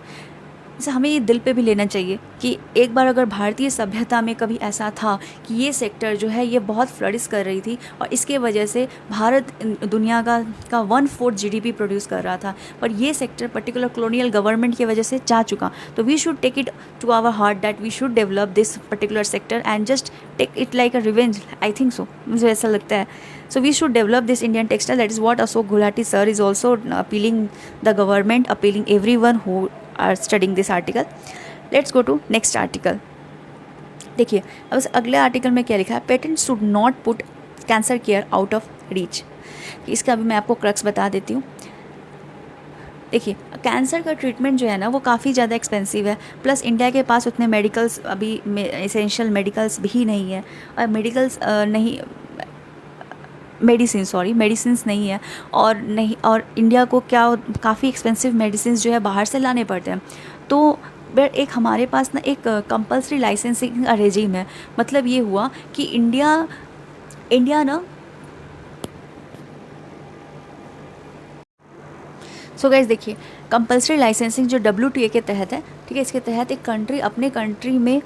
जैसे हमें ये दिल पे भी लेना चाहिए कि एक बार अगर भारतीय सभ्यता में कभी ऐसा था कि ये सेक्टर जो है ये बहुत फ्लरिश कर रही थी और इसके वजह से भारत दुनिया का 1/4 GDP प्रोड्यूस कर रहा था, पर ये सेक्टर पर्टिकुलर कॉलोनियल गवर्नमेंट की वजह से जा चुका। तो we should take it to our heart that we should develop this particular sector and just take it like a revenge. I think so, मुझे ऐसा लगता है। So we should develop this Indian textile. That is what Ashok Gulati sir is also appealing the government, appealing everyone who are studying this article. Let's go to next article. देखिए अब इस अगले article में क्या लिखा है, patent should not put cancer care out of reach. इसका अभी मैं आपको क्रक्स बता देती हूँ। देखिए कैंसर का ट्रीटमेंट जो है ना वो काफ़ी ज़्यादा एक्सपेंसिव है, प्लस इंडिया के पास उतने मेडिकल्स अभी एसेंशियल मेडिकल्स भी नहीं है, और मेडिसिन नहीं है, और इंडिया को क्या काफ़ी एक्सपेंसिव मेडिसिन जो है बाहर से लाने पड़ते हैं। तो एक हमारे पास ना एक कंपल्सरी लाइसेंसिंग रेजिम है। मतलब ये हुआ कि इंडिया ना सो गाइस देखिए कंपल्सरी लाइसेंसिंग जो WTA के तहत है, ठीक है, इसके तहत एक कंट्री अपने कंट्री में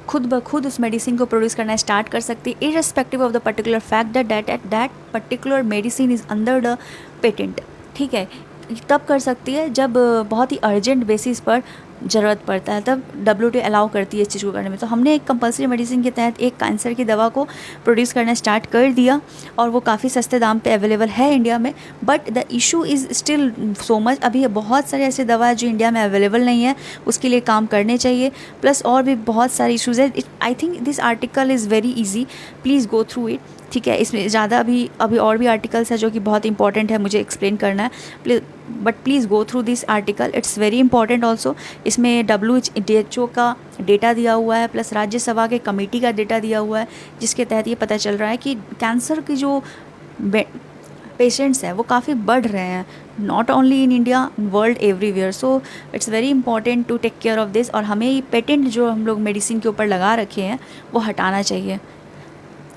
खुद ब खुद उस मेडिसिन को प्रोड्यूस करना स्टार्ट कर सकती है, irrespective of the particular fact that particular medicine is under the patent. ठीक है, तब कर सकती है जब बहुत ही अर्जेंट बेसिस पर ज़रूरत पड़ता है, तब WTA अलाउ करती है इस चीज़ को करने में। तो हमने एक कंपल्सरी मेडिसिन के तहत एक कैंसर की दवा को प्रोड्यूस करना स्टार्ट कर दिया, और वो काफ़ी सस्ते दाम पे अवेलेबल है इंडिया में। But the issue is still so much, अभी बहुत सारे ऐसे दवा जो इंडिया में अवेलेबल नहीं है, उसके लिए काम करने चाहिए। प्लस और भी बहुत सारे इशूज़ है। I think this article is very easy, please go through it. ठीक है, इसमें ज़्यादा अभी और भी आर्टिकल्स है जो कि बहुत इंपॉर्टेंट है, मुझे एक्सप्लेन करना है, but please go through this article, it's very important also. इसमें WHO का डेटा दिया हुआ है, प्लस राज्यसभा के कमेटी का डेटा दिया हुआ है, जिसके तहत ये पता चल रहा है कि कैंसर की जो पेशेंट्स हैं वो काफ़ी बढ़ रहे हैं, not only in India, world everywhere. So it's very important to take care of this, और हमें ये पेटेंट जो हम लोग मेडिसिन के ऊपर लगा रखे हैं वो हटाना चाहिए।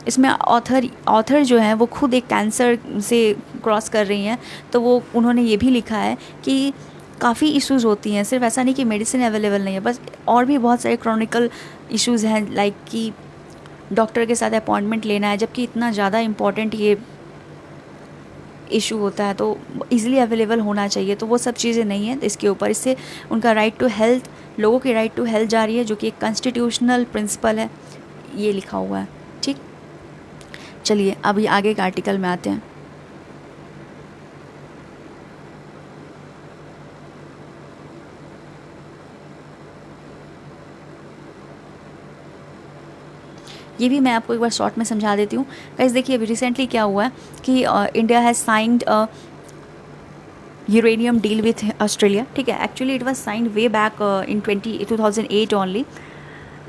इसमें ऑथर जो है वो खुद एक कैंसर से क्रॉस कर रही हैं, तो उन्होंने ये भी लिखा है कि काफ़ी इश्यूज़ होती हैं, सिर्फ ऐसा नहीं कि मेडिसिन अवेलेबल नहीं है, बस और भी बहुत सारे क्रॉनिकल इश्यूज़ हैं, लाइक कि डॉक्टर के साथ अपॉइंटमेंट लेना है, जबकि इतना ज़्यादा इम्पॉर्टेंट ये इशू होता है तो इजीली अवेलेबल होना चाहिए। तो वो सब चीज़ें नहीं हैं इसके ऊपर। इससे उनका राइट टू हेल्थ, लोगों की राइट टू हेल्थ जा रही है, जो कि एक कॉन्स्टिट्यूशनल प्रिंसिपल है, ये लिखा हुआ है। ठीक, चलिए अभी आगे के आर्टिकल में आते हैं। ये भी मैं आपको एक बार शॉर्ट में समझा देती हूँ। गाइस देखिए अभी रिसेंटली क्या हुआ है कि India has signed uranium deal with Australia. ठीक है, actually it was signed way back in 2008 only,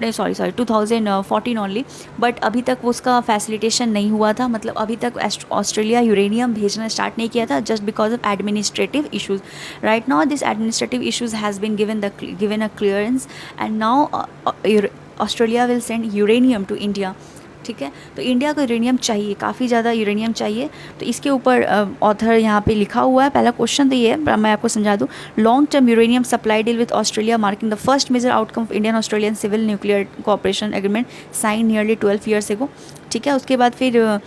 नहीं सॉरी 2014 ओनली, बट अभी तक वो उसका फैसिलिटेशन नहीं हुआ था। मतलब अभी तक ऑस्ट्रेलिया यूरेनियम भेजना स्टार्ट नहीं किया था, just because of administrative issues. Right now this administrative issues has been given a clearance and now Australia will send uranium to India. ठीक है, तो इंडिया को यूरेनियम चाहिए, काफ़ी ज़्यादा यूरेनियम चाहिए। तो इसके ऊपर ऑथर यहाँ पे लिखा हुआ है। पहला क्वेश्चन तो ये है, मैं आपको समझा दूँ। Long term uranium supply deal with Australia marking the first major outcome of Indian Australian civil nuclear cooperation agreement sign nearly 12 years ago. ठीक है, उसके बाद फिर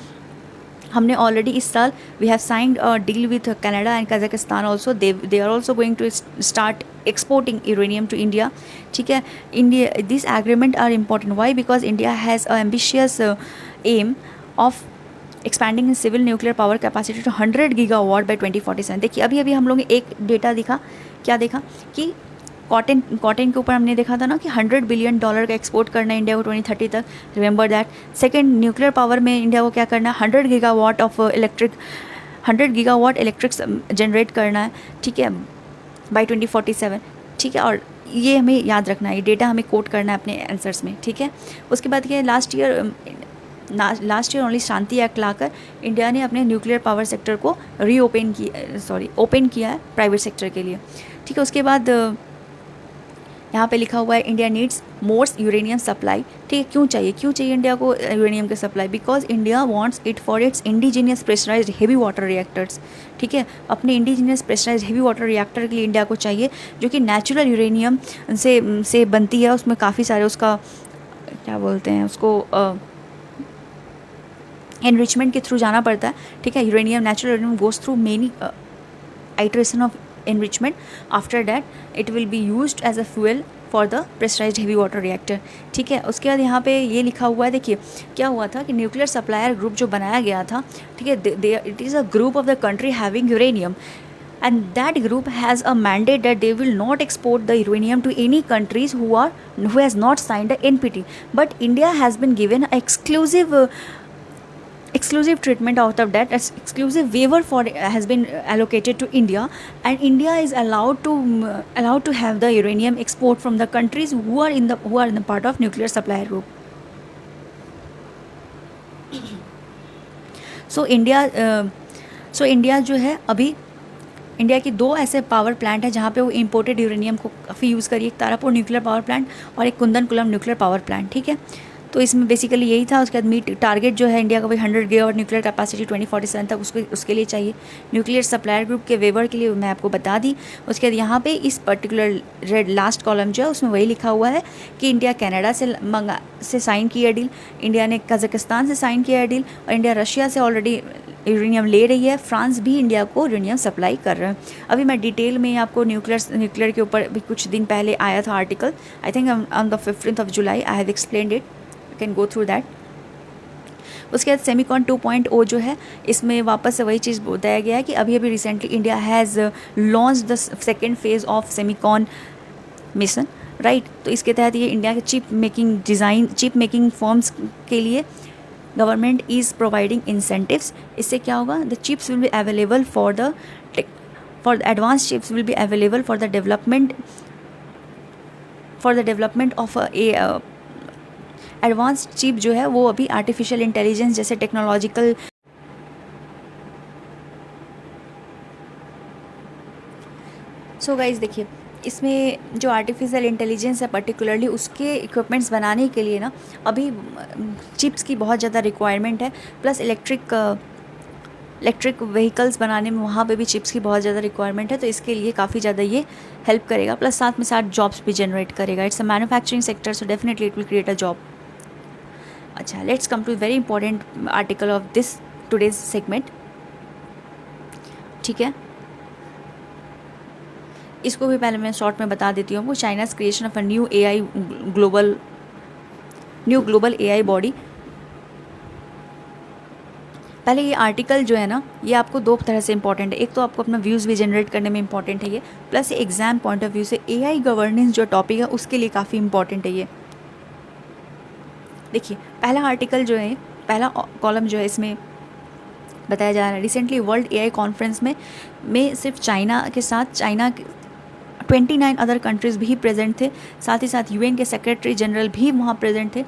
हमने ऑलरेडी इस साल we have signed a deal with Canada and Kazakhstan also, they are also going to start exporting uranium to India. ठीक है, India this agreement are important why because India has a ambitious aim of expanding in civil nuclear power capacity to 100 gigawatt by 2047। देखिए अभी अभी हम लोग ने एक data देखा, क्या देखा कि कॉटन के ऊपर हमने देखा था ना कि $100 बिलियन का एक्सपोर्ट करना है इंडिया को 2030 तक। Remember that. Second, nuclear power में इंडिया को क्या करना है, 100 गीगावाट इलेक्ट्रिक जनरेट करना है। ठीक है, बाय 2047। ठीक है, और ये हमें याद रखना है, ये डेटा हमें कोट करना है अपने आंसर्स में। ठीक है, उसके बाद क्या, लास्ट ईयर ओनली शांति एक्ट लाकर इंडिया ने अपने न्यूक्लियर पावर सेक्टर को ओपन किया है प्राइवेट सेक्टर के लिए। ठीक है, उसके बाद यहाँ पे लिखा हुआ है India needs more uranium supply. ठीक है, क्यों चाहिए इंडिया को यूरेनियम का supply? Because India wants it for its indigenous pressurised heavy water reactors. ठीक है, अपने indigenous pressurised heavy water reactor के लिए इंडिया को चाहिए, जो कि नेचुरल यूरेनियम से बनती है। उसमें काफ़ी सारे उसका क्या बोलते हैं उसको एनरिचमेंट के थ्रू जाना पड़ता है। ठीक है, uranium natural uranium goes through many iteration of enrichment. After that it will be used as a fuel for the pressurized heavy water reactor. ठीक है, उसके बाद यहाँ पे ये लिखा हुआ है, देखिए क्या हुआ था कि न्यूक्लियर सप्लायर ग्रुप जो बनाया गया था, ठीक है, it is a group of the country having uranium and that group has a mandate that they will not export the uranium to any countries who has not signed the NPT. But India has been given exclusive treatment out of that, as exclusive waiver has been allocated to India, and India is allowed to have the uranium export from the countries who are in the part of nuclear supplier group. So India जो है अभी India की 2 ऐसे power plant हैं जहाँ पे वो imported uranium को काफ़ी यूज़ करिए, एक तारापुर न्यूक्लियर पावर प्लांट और एक कुंदनकुलम न्यूक्लियर पावर प्लांट। ठीक है, तो इसमें बेसिकली यही था। उसके बाद मीट टारगेट जो है इंडिया का भाई 100 गीगावाट न्यूक्लियर कैपेसिटी 2047 तक उसके लिए चाहिए। न्यूक्लियर सप्लायर ग्रुप के वेवर के लिए मैं आपको बता दी। उसके बाद यहाँ पे इस पर्टिकुलर रेड लास्ट कॉलम जो है उसमें वही लिखा हुआ है कि इंडिया कनाडा से साइन किया डील, इंडिया ने कजाकिस्तान से साइन किया डील, और इंडिया रशिया से ऑलरेडी यूरेनियम ले रही है। फ्रांस भी इंडिया को यूरेनियम सप्लाई कर रहा है। अभी मैं डिटेल में आपको न्यूक्लियर के ऊपर भी कुछ दिन पहले आया था article, I think on the 15th of July I have explained it, can go through that. उसके बाद सेमीकॉन 2.0 जो है इसमें वापस से वही चीज़ बताया गया है कि अभी recently India has launch the second phase of Semicon mission, right. तो इसके तहत ये इंडिया के चिप मेकिंग फर्म्स के लिए गवर्नमेंट इज़ प्रोवाइडिंग इंसेंटिव्स। इससे क्या होगा, the chips will be available for the advance chips will be available for the development of advance chip जो है वो अभी आर्टिफिशियल इंटेलिजेंस जैसे टेक्नोलॉजिकल। सो गाइज देखिए, इसमें जो आर्टिफिशियल इंटेलिजेंस है पर्टिकुलरली उसके इक्विपमेंट्स बनाने के लिए ना अभी चिप्स की बहुत ज़्यादा रिक्वायरमेंट है, प्लस इलेक्ट्रिक व्हीकल्स बनाने में वहाँ पे भी चिप्स की बहुत ज़्यादा रिक्वायरमेंट है। तो इसके लिए काफ़ी ज़्यादा ये हेल्प करेगा, प्लस साथ में साथ जॉब्स भी जनरेट करेगा। It's a manufacturing sector, so definitely it will create a job. अच्छा, let's come to very important article of this today's segment. ठीक है, इसको भी पहले मैं शॉर्ट में बता देती हूँ। वो China's creation of a new global AI body पहले ये आर्टिकल जो है ना, ये आपको दो तरह से इंपॉर्टेंट है। एक तो आपको अपना व्यूज़ भी जनरेट करने में इंपॉर्टेंट है ये, प्लस ये एग्ज़ाम पॉइंट ऑफ व्यू से एआई गवर्नेंस जो टॉपिक है उसके लिए काफ़ी इंपॉर्टेंट है ये। देखिए पहला आर्टिकल जो है, पहला कॉलम जो है, इसमें बताया जा रहा है रिसेंटली वर्ल्ड एआई कॉन्फ्रेंस में सिर्फ चाइना के साथ 29 अदर कंट्रीज़ भी प्रेजेंट थे, साथ ही साथ यूएन के सेक्रेटरी जनरल भी वहाँ प्रेजेंट थे,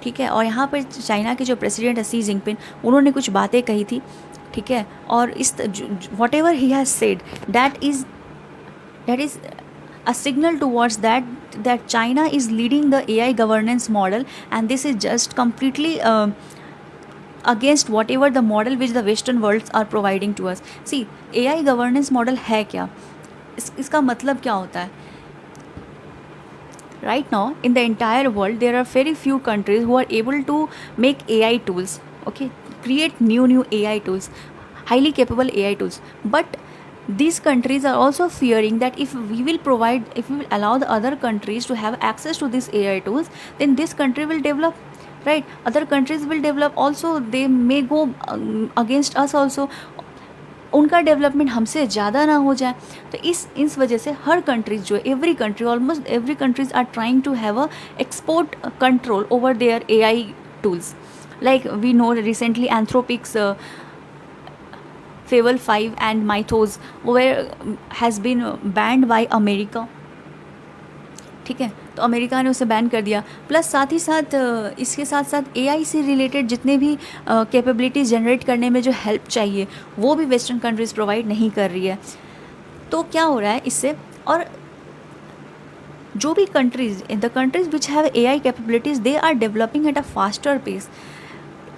ठीक है। और यहाँ पर चाइना के जो प्रेसिडेंट है सी जिनपिंग, उन्होंने कुछ बातें कही थी, ठीक है। और इस what ever he has said that is a signal towards that China is leading the AI governance model, and this is just completely against whatever the model which the Western worlds are providing to us. See, AI governance model है क्या, इसका मतलब क्या होता है? Right now in the entire world there are very few countries who are able to make AI tools, okay, create new AI tools, highly capable AI tools. But these countries are also fearing that if we will allow the other countries to have access to these AI tools, then this country will develop, right? Other countries will develop also, they may go against us also, उनका development हमसे ज़्यादा ना हो जाए। तो इस वजह से हर कंट्रीज जो almost every countries are trying to have a export control over their AI tools. Like we know recently Anthropic's Fable 5 and Mythos has been banned by America, ठीक है। तो अमेरिका ने उसे बैन कर दिया। प्लस साथ ही साथ इसके साथ साथ AI से रिलेटेड जितने भी कैपेबिलिटीज़ जनरेट करने में जो हेल्प चाहिए वो भी वेस्टर्न कंट्रीज़ प्रोवाइड नहीं कर रही है। तो क्या हो रहा है इससे, और जो भी the countries which have AI capabilities they are developing at a faster pace.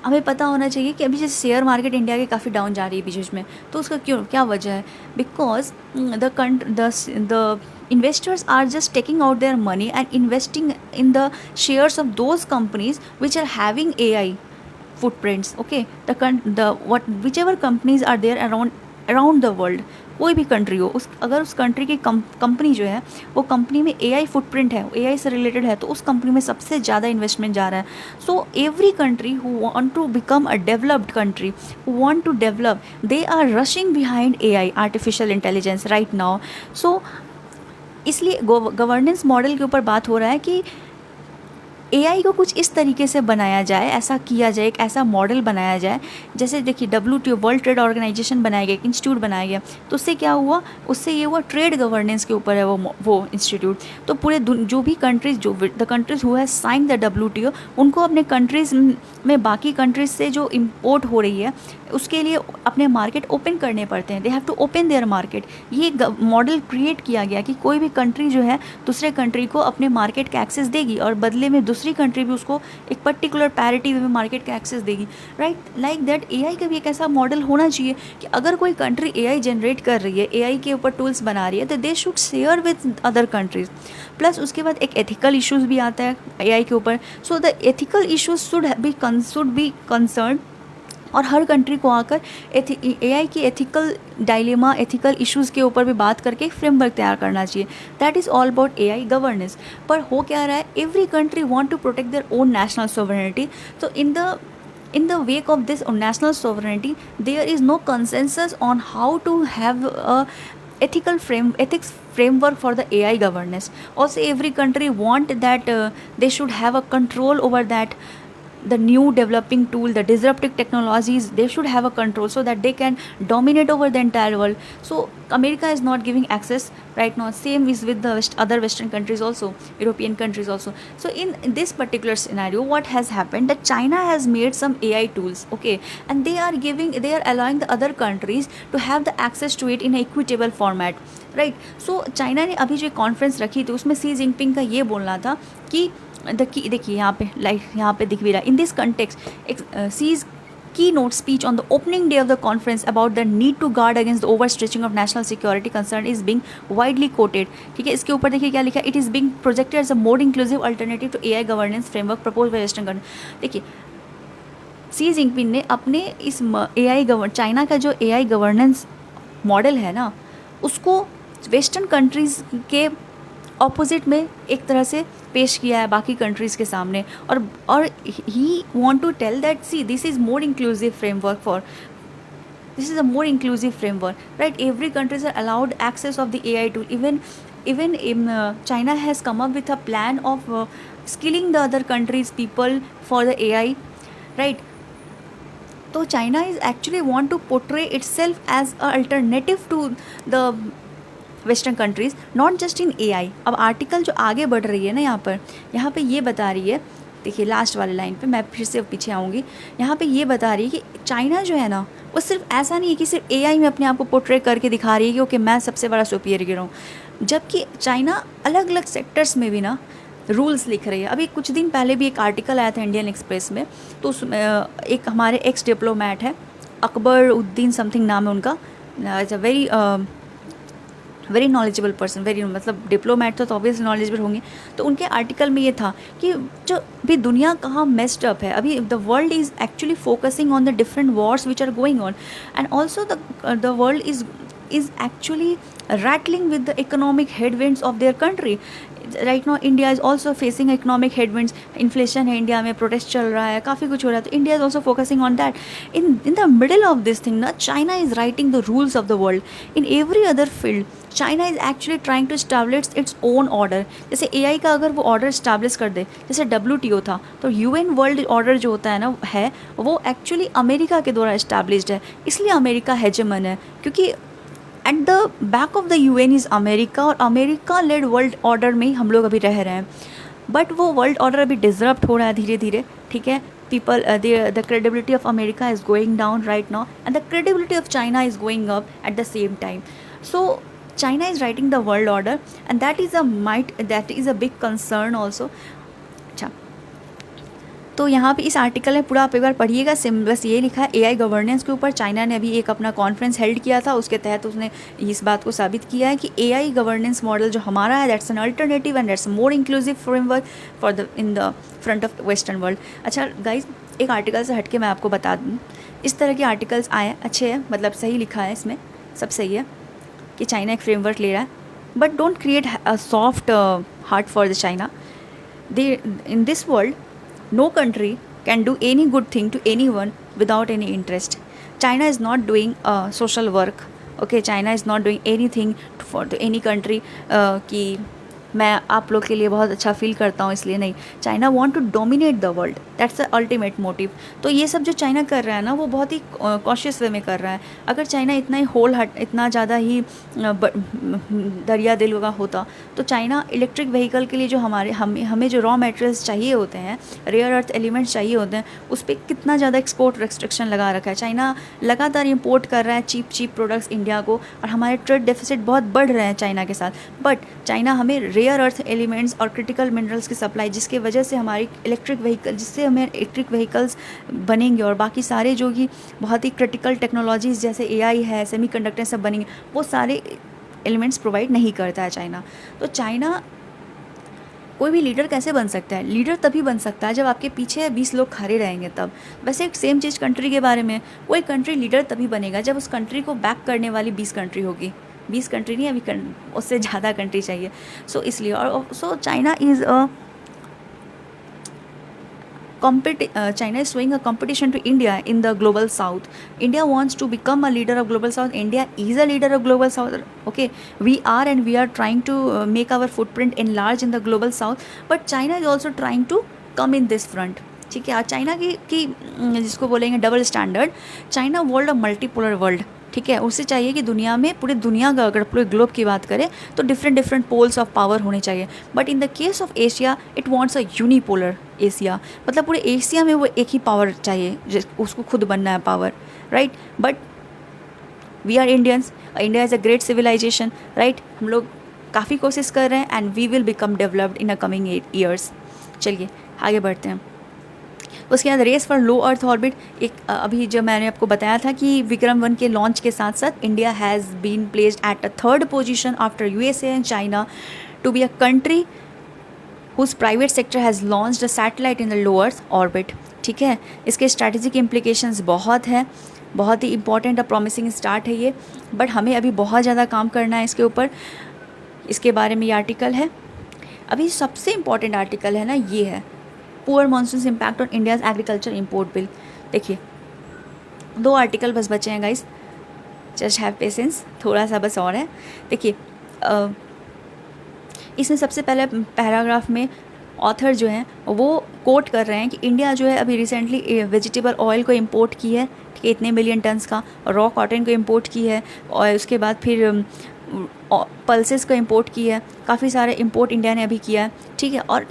हमें पता होना चाहिए कि अभी जैसे शेयर मार्केट इंडिया की काफ़ी डाउन जा रही है बीच में, तो उसका क्या वजह है? Because the investors are just taking out their money and investing in the shares of those companies which are having AI footprints, okay. Whichever companies are there around the world, कोई भी कंट्री हो, अगर उस country की company जो है वो company में AI फुटप्रिंट है, AI से रिलेटेड है, तो उस कंपनी में सबसे ज़्यादा इन्वेस्टमेंट जा रहा है। So every country who want to become a developed country, who want to develop, they are rushing behind AI, artificial intelligence right now. So इसलिए गवर्नेंस मॉडल के ऊपर बात हो रहा है कि AI को कुछ इस तरीके से बनाया जाए, ऐसा किया जाए, एक ऐसा मॉडल बनाया जाए। जैसे देखिए WTO वर्ल्ड ट्रेड ऑर्गेनाइजेशन बनाया गया, एक इंस्टीट्यूट बनाया गया, तो उससे क्या हुआ, उससे ये हुआ ट्रेड गवर्नेंस के ऊपर है वो इंस्टीट्यूट। तो पूरे जो भी countries, the countries who has sign the WTO, उनको अपने कंट्रीज़ में बाकी कंट्रीज़ से जो इम्पोर्ट हो रही है उसके लिए अपने मार्केट ओपन करने पड़ते हैं। They have to open their market. ये मॉडल क्रिएट किया गया कि कोई भी कंट्री जो है दूसरे कंट्री को अपने मार्केट का एक्सेस देगी और बदले में दूसरी कंट्री भी उसको एक पर्टिकुलर पैरिटी में मार्केट का एक्सेस देगी, राइट। लाइक दैट AI का भी एक ऐसा मॉडल होना चाहिए कि अगर कोई कंट्री AI जनरेट कर रही है, AI के ऊपर टूल्स बना रही है, तो they should share with other countries. Plus उसके बाद एक एथिकल इश्यूज़ भी आता है AI के ऊपर। So the ethical issues should be concern, और हर कंट्री को आकर AI की एथिकल डायलेमा, एथिकल इश्यूज़ के ऊपर भी बात करके एक फ्रेमवर्क तैयार करना चाहिए। That is all about AI governance. पर हो क्या रहा है, every country want to protect their own national sovereignty. तो in the wake of this national sovereignty, there is no consensus on how to have a ethics framework for the AI governance. Also every country want that they should have a control over that, the new developing tool, the disruptive technologies, they should have a control so that they can dominate over the entire world. So America is not giving access right now. Same is with the other Western countries also, European countries also. So in this particular scenario, what has happened, that China has made some AI tools, okay, and they are allowing the other countries to have the access to it in an equitable format, right. So China ने अभी जो conference रखी थी उसमें सी Jinping का ये बोलना था कि देखिए यहाँ पे दिख भी रहा है, in this context sees keynote speech on the opening day of the conference about the need to guard against the overstretching of national security concern is being widely quoted, ठीक है। इसके ऊपर देखिए क्या लिखा है, it is being projected as a more inclusive alternative to AI governance framework proposed by Western countries। देखिए सी Jinping ने अपने इस चाइना का जो AI गवर्नेंस मॉडल है ना, उसको वेस्टर्न कंट्रीज़ के ऑपोजिट में एक तरह से पेश किया है बाकी कंट्रीज़ के सामने, और ही want to tell that see this is more inclusive framework for, this is a more inclusive framework, right? Every countries are allowed access of the AI tool. Even in China has come up with a plan of skilling the other countries people for the AI, right? So China is actually want to portray itself as a alternative to the western countries, not just in AI. अब article जो आगे बढ़ रही है ना यहाँ पे ये बता रही है, देखिए लास्ट वाले लाइन पे मैं फिर से पीछे आऊँगी, यहाँ पे ये बता रही है कि चाइना जो है ना वो सिर्फ ऐसा नहीं है कि सिर्फ एआई में अपने आप को पोर्ट्रे करके दिखा रही है कि ओके मैं सबसे बड़ा सुपीरियर हूँ, जबकि चाइना अलग अलग सेक्टर्स में भी ना रूल्स लिख रही है। अभी कुछ दिन पहले भी एक आर्टिकल आया था इंडियन एक्सप्रेस में, तो उसमें एक हमारे एक्स डिप्लोमेट है अकबर उद्दीन समथिंग नाम है उनका, it's a very knowledgeable person, very मतलब डिप्लोमेट तो ऑब्वियसली नॉलेजेबल होंगे। तो उनके आर्टिकल में ये था कि जो भी दुनिया कहाँ मेस्ड अप है, अभी the world is actually focusing on the different wars which are going on, and also the world is actually rattling with the economic headwinds of their country. Right now India is also facing economic headwinds, inflation है India में, protest चल रहा है, काफ़ी कुछ हो रहा है, तो India is also focusing on that. in the middle of this thing ना China is writing the rules of the world in every other field. China is actually trying to establish its own order. जैसे AI का अगर वो order establish कर दे, जैसे WTO था, तो UN world order जो होता है ना है वो एक्चुअली अमेरिका के द्वारा इस्टेब्लिश्ड है, इसलिए अमेरिका हेजेमन है, क्योंकि at the back of the UN is America, और अमेरिका लेड वर्ल्ड ऑर्डर में ही हम लोग अभी रह रहे हैं। बट वो वर्ल्ड ऑर्डर अभी डिसरप्ट हो रहा है धीरे धीरे, ठीक है। People the credibility of America is going down right now, and the credibility of China is going up at the same time. So China is writing the world order, and that is a big concern also. अच्छा, तो यहाँ पे इस article में पूरा आप एक बार पढ़िएगा, बस ये लिखा है एआई गवर्नेंस के ऊपर चाइना ने अभी एक अपना कॉन्फ्रेंस हेल्ड किया था, उसके तहत उसने इस बात को साबित किया है कि एआई गवर्नेंस मॉडल जो हमारा है that's an alternative and that's more inclusive framework for the in the front of western world. अच्छा गाइज, एक आर्टिकल से हटके मैं आपको बता दूँ, इस तरह के आर्टिकल्स आए अच्छे हैं, मतलब सही लिखा है इसमें, सब सही है कि चाइना एक फ्रेमवर्क ले रहा है, but don't create a soft heart for the China. They in this world no country can do any good thing to anyone without any interest. China is not doing social work. Okay, China is not doing anything for any country कि मैं आप लोग के लिए बहुत अच्छा feel करता हूँ इसलिए नहीं। China want to dominate the world, that's the ultimate motive. तो ये सब जो चाइना कर रहा है ना वो बहुत ही कॉशियस वे में कर रहा है। अगर चाइना इतना ही इतना ज़्यादा ही दरिया दिल का होता तो चाइना इलेक्ट्रिक व्हीकल के लिए जो हमें जो रॉ मटेरियल्स चाहिए होते हैं, रेयर अर्थ एलिमेंट्स चाहिए होते हैं, उस पर कितना ज़्यादा एक्सपोर्ट रेस्ट्रिक्शन लगा रखा है। चाइना लगातार इम्पोर्ट कर रहा है चीप प्रोडक्ट्स इंडिया को, और हमारे ट्रेड डेफिसिट बहुत बढ़ रहे हैं चाइना के साथ। बट चाइना हमें रेयर अर्थ एलिमेंट्स और क्रिटिकल मिनरल्स की सप्लाई, जिसके वजह से हमारी जिससे हमें इलेक्ट्रिक व्हीकल्स बनेंगे और बाकी सारे जो कि बहुत ही क्रिटिकल टेक्नोलॉजीज़ जैसे AI है, सेमीकंडक्टर सब बनेंगे, वो सारे एलिमेंट्स प्रोवाइड नहीं करता है चाइना। तो चाइना कोई भी लीडर कैसे बन सकता है? लीडर तभी बन सकता है जब आपके पीछे 20 लोग खड़े रहेंगे तब। वैसे एक सेम चीज़ कंट्री के बारे में, कोई कंट्री लीडर तभी बनेगा जब उस कंट्री को बैक करने वाली 20 कंट्री होगी। 20 कंट्री नहीं, अभी उससे ज़्यादा कंट्री चाहिए। सो इसलिए, और so China is China is showing a competition to India in the global south. India wants to become a leader of global south. India is a leader of global south. Okay, we are trying to make our footprint enlarge in the global south. But China is also trying to come in this front. ठीक है, China की जिसको बोलेंगे double standard, China world of multipolar world, ठीक है। उसे चाहिए कि दुनिया में, पूरी दुनिया का अगर पूरे ग्लोब की बात करें तो डिफरेंट पोल्स ऑफ पावर होने चाहिए। But in the case of Asia it wants a unipolar Asia, मतलब पूरे एशिया में वो एक ही पावर चाहिए, उसको खुद बनना है power, right. But we are Indians, India is a great civilisation, right. हम लोग काफ़ी कोशिश कर रहे हैं and we will become developed in a coming years. चलिए आगे बढ़ते हैं। उसके बाद race for low earth orbit, एक अभी जो मैंने आपको बताया था कि विक्रम 1 के लॉन्च के साथ साथ India has been placed at a 3rd position after USA and China to be a country whose private sector has launched a satellite in the low earth orbit, ठीक है। इसके स्ट्रैटेजिक इम्प्लीकेशंस बहुत हैं, बहुत ही इंपॉर्टेंट और promising start है ये, बट हमें अभी बहुत ज़्यादा काम करना है इसके ऊपर। इसके बारे में ये आर्टिकल है। अभी सबसे इम्पॉर्टेंट आर्टिकल है ना ये है, poor monsoon impact on India's agriculture import bill. देखिए 2 आर्टिकल बस बचे हैं गाइस, जस्ट हैव पेशेंस, थोड़ा सा बस और है। देखिए इसमें सबसे पहले पैराग्राफ में ऑथर जो हैं वो कोट कर रहे हैं कि इंडिया जो है अभी रिसेंटली वेजिटेबल ऑयल को इंपोर्ट की है, ठीक है, इतने मिलियन टन्स का, रॉ कॉटन को इंपोर्ट की है, और उसके बाद फिर पल्सेस को इंपोर्ट की है, काफ़ी सारे इंपोर्ट इंडिया ने अभी किया है, ठीक है। और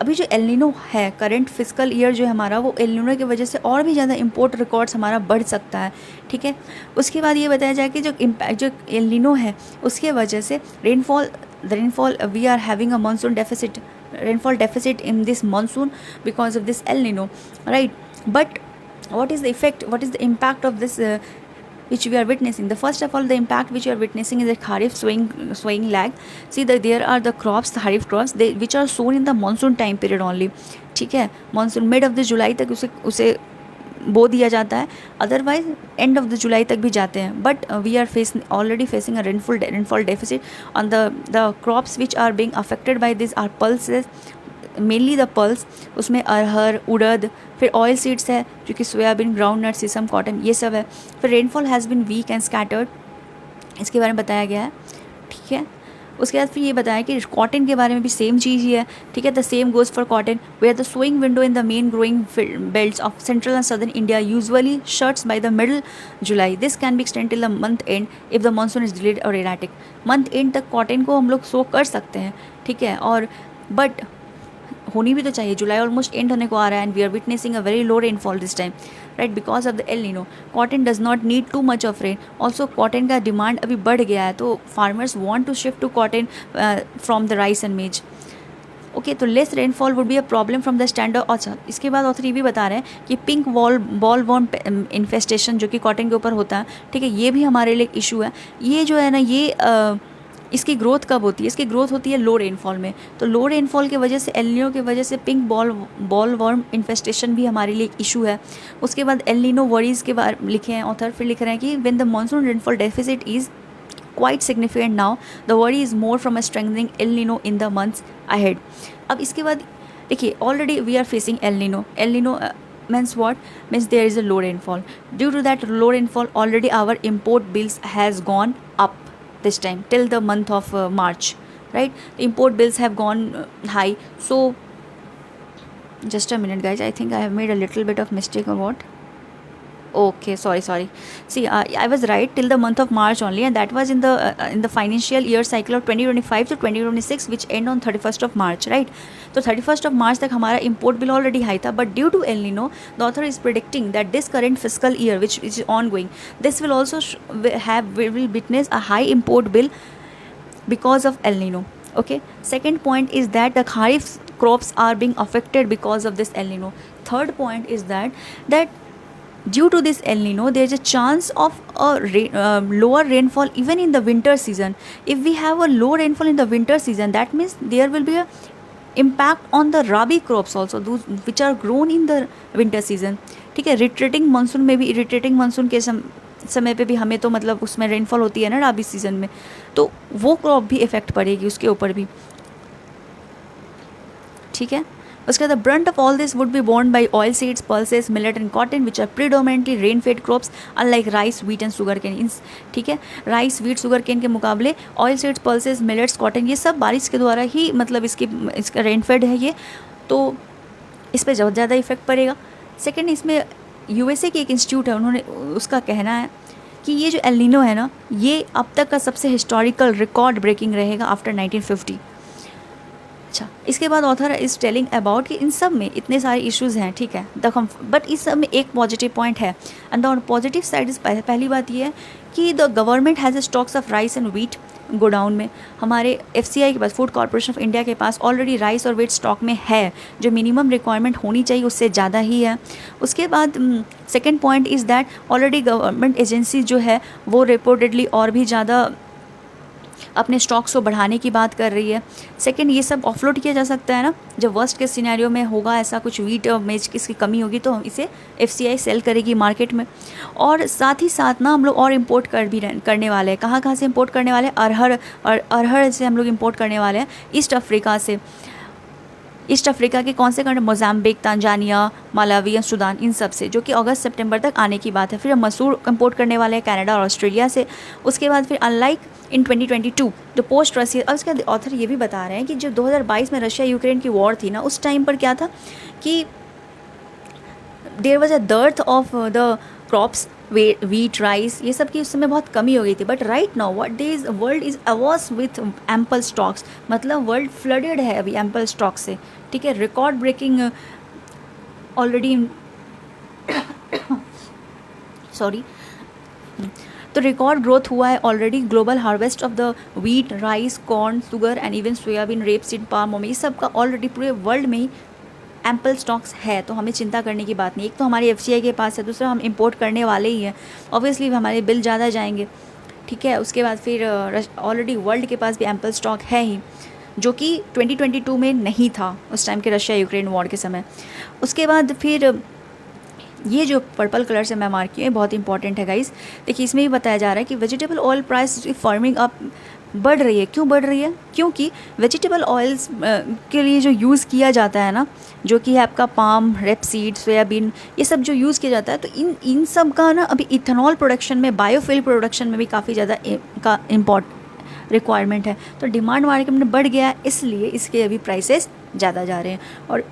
अभी जो एल नीनो है, करंट फिस्कल ईयर जो है हमारा, वो एल नीनो की वजह से और भी ज़्यादा इंपोर्ट रिकॉर्ड्स हमारा बढ़ सकता है, ठीक है। उसके बाद ये बताया जाए कि जो इम्पैक्ट जो एल नीनो है उसके वजह से rainfall we are having a monsoon deficit, rainfall deficit in this monsoon because of this El Nino, right? But what is the effect, what is the impact of this which we are witnessing? The first of all, the impact which you are witnessing is the kharif sowing lag. See that there are the crops, the kharif crops, which are sown in the monsoon time period only, ठीक है, monsoon mid of the July तक उसे बो दिया जाता है, otherwise end of the July तक भी जाते हैं। But we are already facing a rainfall deficit on the crops which are being affected by this are pulses, mainly the pulse, उसमें अरहर, उड़द, फिर ऑयल सीड्स है जो कि soybean, ground nut, sesame, cotton, ये सब है। फिर rainfall has been weak and scattered, इसके बारे में बताया गया है, ठीक है। उसके बाद फिर ये बताया कि कॉटन के बारे में भी सेम चीज़ ही है, ठीक है। The same goes for cotton, where the sowing window in the main growing belts of central and southern India usually starts by the middle July, this can be extend till the month end if the monsoon is delayed or erratic. Month end तक cotton को हम लोग सो कर सकते हैं, ठीक है, और बट होनी भी तो चाहिए। जुलाई ऑलमोस्ट एंड होने को आ रहा है and we are witnessing a very low rainfall this time, right, because of the El Nino. Cotton does not need to much of rain, also cotton का डिमांड अभी बढ़ गया है, तो farmers want to shift to cotton from the rice and maize, okay. तो less rainfall would be a problem from the standard. अच्छा, इसके बाद ऑथर ये भी बता रहे हैं कि पिंक बॉल वॉर्म इन्फेस्टेशन जो कि कॉटन के ऊपर होता है, ठीक है, ये भी हमारे लिए एक इशू है। ये जो है ना, ये इसकी ग्रोथ कब होती है? इसकी ग्रोथ होती है लो रेनफॉल में। तो लो रेनफॉल की वजह से, एल नीनो की वजह से पिंक बॉल वर्म इन्फेस्टेशन भी हमारे लिए एक इशू है। उसके बाद एल नीनो वरीज के बारे लिखे हैं ऑथर, फिर लिख रहे हैं कि when the monsoon rainfall deficit is quite significant now, the worry is more from a strengthening El Nino in the months ahead. अब इसके बाद देखिए, already we are facing El Nino. El Nino means what? Means there is a low rainfall. Due to that low rainfall, already our import bills has gone up this time till the month of March, right? The import bills have gone high. So just a minute guys, I think I have made a little bit of mistake or what? Okay, sorry. See, I was right, till the month of March only, and that was in the financial year cycle of 2025 to 2026, which end on 31st of March, right? तो 31st of March तक हमारा import bill already high था, but due to El Nino, the author is predicting that this current fiscal year, which is ongoing, this will also will witness a high import bill because of El Nino. Okay. Second point is that the kharif crops are being affected because of this El Nino. Third point is that due to this El Nino, there is a chance of a lower rainfall even in the winter season. If we have a low rainfall in the winter season, that means there will be a impact on the rabi crops also, those which are grown in the winter season, ठीक है। Retreating monsoon में भी, irritating monsoon के समय पे भी हमें तो मतलब उसमें रेनफॉल होती है ना राबी सीजन में, तो वो क्रॉप भी इफेक्ट पड़ेगी उसके ऊपर भी, ठीक है। उसके बाद brunt of all this would be borne by oil seeds, pulses, millet and cotton which are predominantly rain fed crops unlike rice, wheat and sugar cane, ठीक है। राइस, व्हीट, शुगर केन के मुकाबले oil seeds, pulses, millets, cotton, ये सब बारिश के द्वारा ही मतलब इसका रेन फेड है ये, तो इस पर बहुत ज़्यादा इफेक्ट पड़ेगा। सेकेंड, इसमें यूएसए की एक इंस्टीट्यूट है, उन्होंने उसका कहना है कि ये जो एल नीनो है ना, ये अब तक का सबसे हिस्टोरिकल रिकॉर्ड ब्रेकिंग रहेगा आफ्टर 1950। अच्छा, इसके बाद ऑथर इज़ टेलिंग अबाउट कि इन सब में इतने सारे इश्यूज़ हैं, ठीक है, बट इस सब में एक पॉजिटिव पॉइंट है, and the positive side is, पहली बात ये है कि the government has stocks of rice and wheat godown में। हमारे FCI के पास, फूड कॉर्पोरेशन ऑफ इंडिया के पास ऑलरेडी राइस और व्हीट स्टॉक में है, जो मिनिमम रिक्वायरमेंट होनी चाहिए उससे ज़्यादा ही है। उसके बाद second point is that already government agency जो है वो रिपोर्टेडली और भी ज़्यादा अपने स्टॉक्स को बढ़ाने की बात कर रही है। सेकंड, ये सब ऑफलोड किया जा सकता है ना, जब वर्स्ट के सिनेरियो में होगा ऐसा कुछ, वीट और मेज की इसकी कमी होगी तो हम इसे FCI सेल करेगी मार्केट में। और साथ ही साथ ना हम लोग और इम्पोर्ट करने वाले हैं। कहाँ से इम्पोर्ट करने वाले हैं? अरहर से हम लोग इम्पोर्ट करने वाले हैं ईस्ट अफ्रीका से। ईस्ट अफ्रीका के कौन से country? Mozambique, Tanzania, Malawi, Sudan, इन सब से, जो कि अगस्त सितंबर तक आने की बात है। फिर हम मसूर इंपोर्ट करने वाले हैं कनाडा और ऑस्ट्रेलिया से। उसके बाद फिर अनलाइक इन 2022 जो पोस्ट रशिया, और उसके ऑथर ये भी बता रहे हैं कि जो 2022 में रशिया यूक्रेन की वॉर थी ना, उस टाइम पर क्या था कि there was a dearth of the crops, wheat, rice, ये सब की उस समय बहुत कमी हो गई थी। But right now what they is world is awash with ample stocks, मतलब वर्ल्ड फ्लडेड है अभी एम्पल स्टॉक से, ठीक है। रिकॉर्ड ब्रेकिंग ऑलरेडी सॉरी, तो रिकॉर्ड ग्रोथ हुआ है already. Global harvest of the wheat, rice, corn, sugar and even soybean, rapeseed, palm, ये सब का ऑलरेडी पूरे वर्ल्ड में ही एम्पल स्टॉक्स है, तो हमें चिंता करने की बात नहीं। एक तो हमारी FCI के पास है, दूसरा हम इंपोर्ट करने वाले ही हैं, ऑब्वियसली हमारे बिल ज़्यादा जाएंगे, ठीक है। उसके बाद फिर ऑलरेडी वर्ल्ड के पास भी एम्पल स्टॉक है ही, जो कि 2022 में नहीं था उस टाइम के रशिया यूक्रेन वॉर के समय। उसके बाद फिर ये जो पर्पल कलर से मैं मार्क किया है बहुत इंपॉर्टेंट है गाइस। देखिए इसमें भी बताया जा रहा है कि vegetable oil price farming up बढ़ रही है। क्यों बढ़ रही है? क्योंकि वेजिटेबल ऑयल्स के लिए जो यूज़ किया जाता है ना, जो कि है आपका पाम, रेपसीड, सोयाबीन, ये सब जो यूज़ किया जाता है, तो इन सब का ना अभी इथेनॉल प्रोडक्शन में, बायोफ्यूल प्रोडक्शन में भी काफ़ी ज़्यादा का रिक्वायरमेंट है। तो डिमांड मार्केट में बढ़ गया है, इसलिए इसके अभी प्राइसेस ज़्यादा जा रहे हैं। और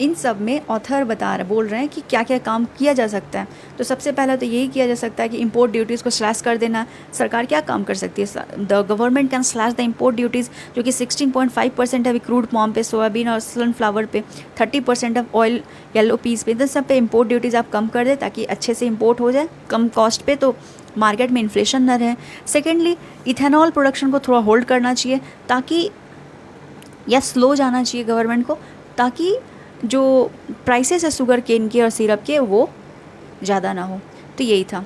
इन सब में ऑथर बोल रहे हैं कि क्या क्या काम किया जा सकता है। तो सबसे पहला तो यही किया जा सकता है कि इंपोर्ट ड्यूटीज़ को स्लैश कर देना। सरकार क्या काम कर सकती है? The government can slash the import duties, जो कि 16.5% है अभी क्रूड पॉम पे, सोयाबीन और सनफ्लावर पे, 30% ऑफ ऑयल, येलो पीस पे, इन सब पे इंपोर्ट ड्यूटीज़ आप कम कर दें ताकि अच्छे से इंपोर्ट हो जाए कम कॉस्ट पे, तो मार्केट में इन्फ्लेशन न रहे। सेकेंडली, इथेनॉल प्रोडक्शन को थोड़ा होल्ड करना चाहिए, ताकि या स्लो जाना चाहिए गवर्नमेंट को, ताकि जो प्राइसेस है शुगर केन के और सिरप के वो ज़्यादा ना हो। तो यही था।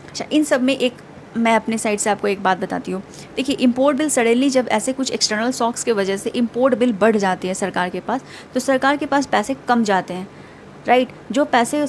अच्छा, इन सब में एक मैं अपने साइड से आपको एक बात बताती हूँ। देखिए इंपोर्ट बिल सडनली जब ऐसे कुछ एक्सटर्नल शॉक्स के वजह से इंपोर्ट बिल बढ़ जाती है सरकार के पास, तो सरकार के पास पैसे कम जाते हैं, राइट। जो पैसे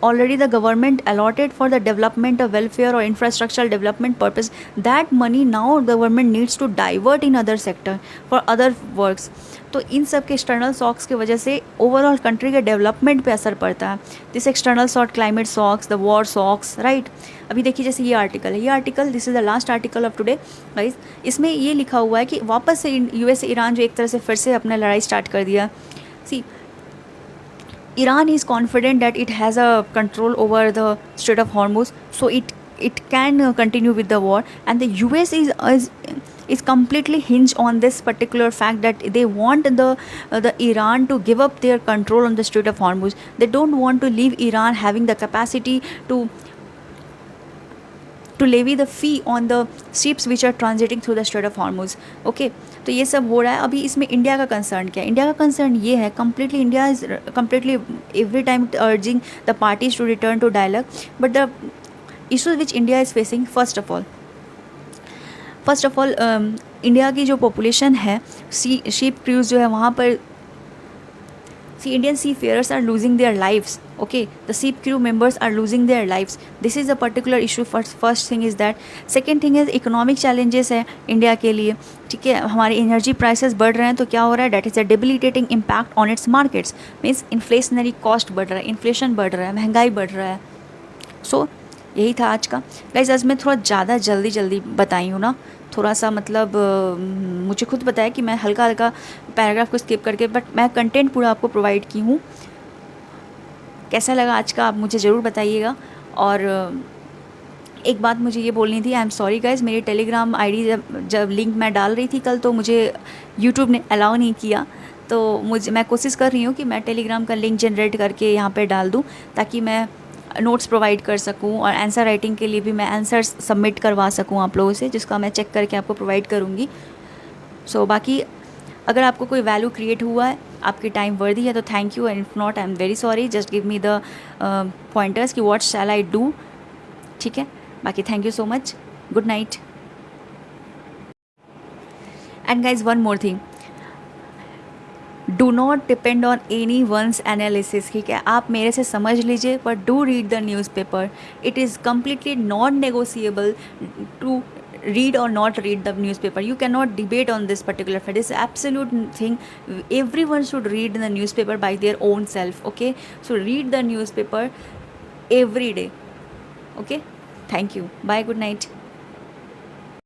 already the government allotted for the development of welfare or infrastructural development purpose, that money now government needs to divert in other sector for other works। तो इन सब के एक्सटर्नल शॉक्स की वजह से ओवरऑल कंट्री के development पे असर पड़ता है। This external shock, climate shocks, the war shocks, right. अभी देखिए जैसे ये आर्टिकल है, ये article this is the last article of today guys. इसमें ये लिखा हुआ है कि वापस से US ईरान जो एक तरह से फिर से अपना लड़ाई स्टार्ट कर दिया। सी, Iran is confident that it has a control over the Strait of Hormuz, so it can continue with the war, and the US is completely hinged on this particular fact that they want the Iran to give up their control on the Strait of Hormuz. They don't want to leave Iran having the capacity to levy the fee on the ships which are transiting through the Strait of Hormuz. Okay, तो ये सब हो रहा है। अभी इसमें India का concern क्या है? इंडिया का कंसर्न ये है, completely India is completely every time urging the parties to return to dialogue, but the issues which India is facing, first of all India की जो पॉपुलेशन है, शिप क्रूज जो है वहाँ पर, Indian seafarers are losing their lives. Okay, the ship crew members are losing their lives. This is a particular issue. First thing is that. Second thing is economic challenges है India के लिए, ठीक है। हमारे एनर्जी प्राइसेस बढ़ रहे हैं, तो क्या हो रहा है? That is a debilitating impact on its markets. Means inflationary cost बढ़ रहा है, इन्फ्लेशन बढ़ रहा है, महंगाई बढ़ रहा है। So यही था आज का गाइस। आज मैं थोड़ा ज़्यादा जल्दी बताई हूँ ना, थोड़ा सा मतलब मुझे खुद पता है कि मैं हल्का पैराग्राफ को स्किप करके, बट मैं कंटेंट पूरा आपको प्रोवाइड की हूँ। कैसा लगा आज का आप मुझे ज़रूर बताइएगा। और एक बात मुझे ये बोलनी थी, आई एम सॉरी गाइज, मेरी टेलीग्राम ID जब लिंक मैं डाल रही थी कल, तो मुझे यूट्यूब ने अलाउ नहीं किया। तो मैं कोशिश कर रही हूँ कि मैं टेलीग्राम का लिंक जनरेट करके यहाँ पर डाल दूँ, ताकि मैं नोट्स प्रोवाइड कर सकूं, और आंसर राइटिंग के लिए भी मैं आंसर सबमिट करवा सकूं आप लोगों से, जिसका मैं चेक करके आपको प्रोवाइड करूंगी। सो बाकी अगर आपको कोई वैल्यू क्रिएट हुआ है, आपकी टाइम वर्दी है, तो thank you, and if not I am very sorry, just give me the pointers कि व्हाट शैल आई डू, ठीक है। बाकी thank you so much, good night. And guys one more thing, do not depend on anyone's analysis, ठीक है, आप मेरे से समझ लीजिए, but do read the newspaper. It is completely non negotiable to read or not read the newspaper. You cannot debate on this particular fact. This is absolute thing. Everyone should read the newspaper by their own self. Okay, so read the newspaper every day. Okay, thank you, bye, good night.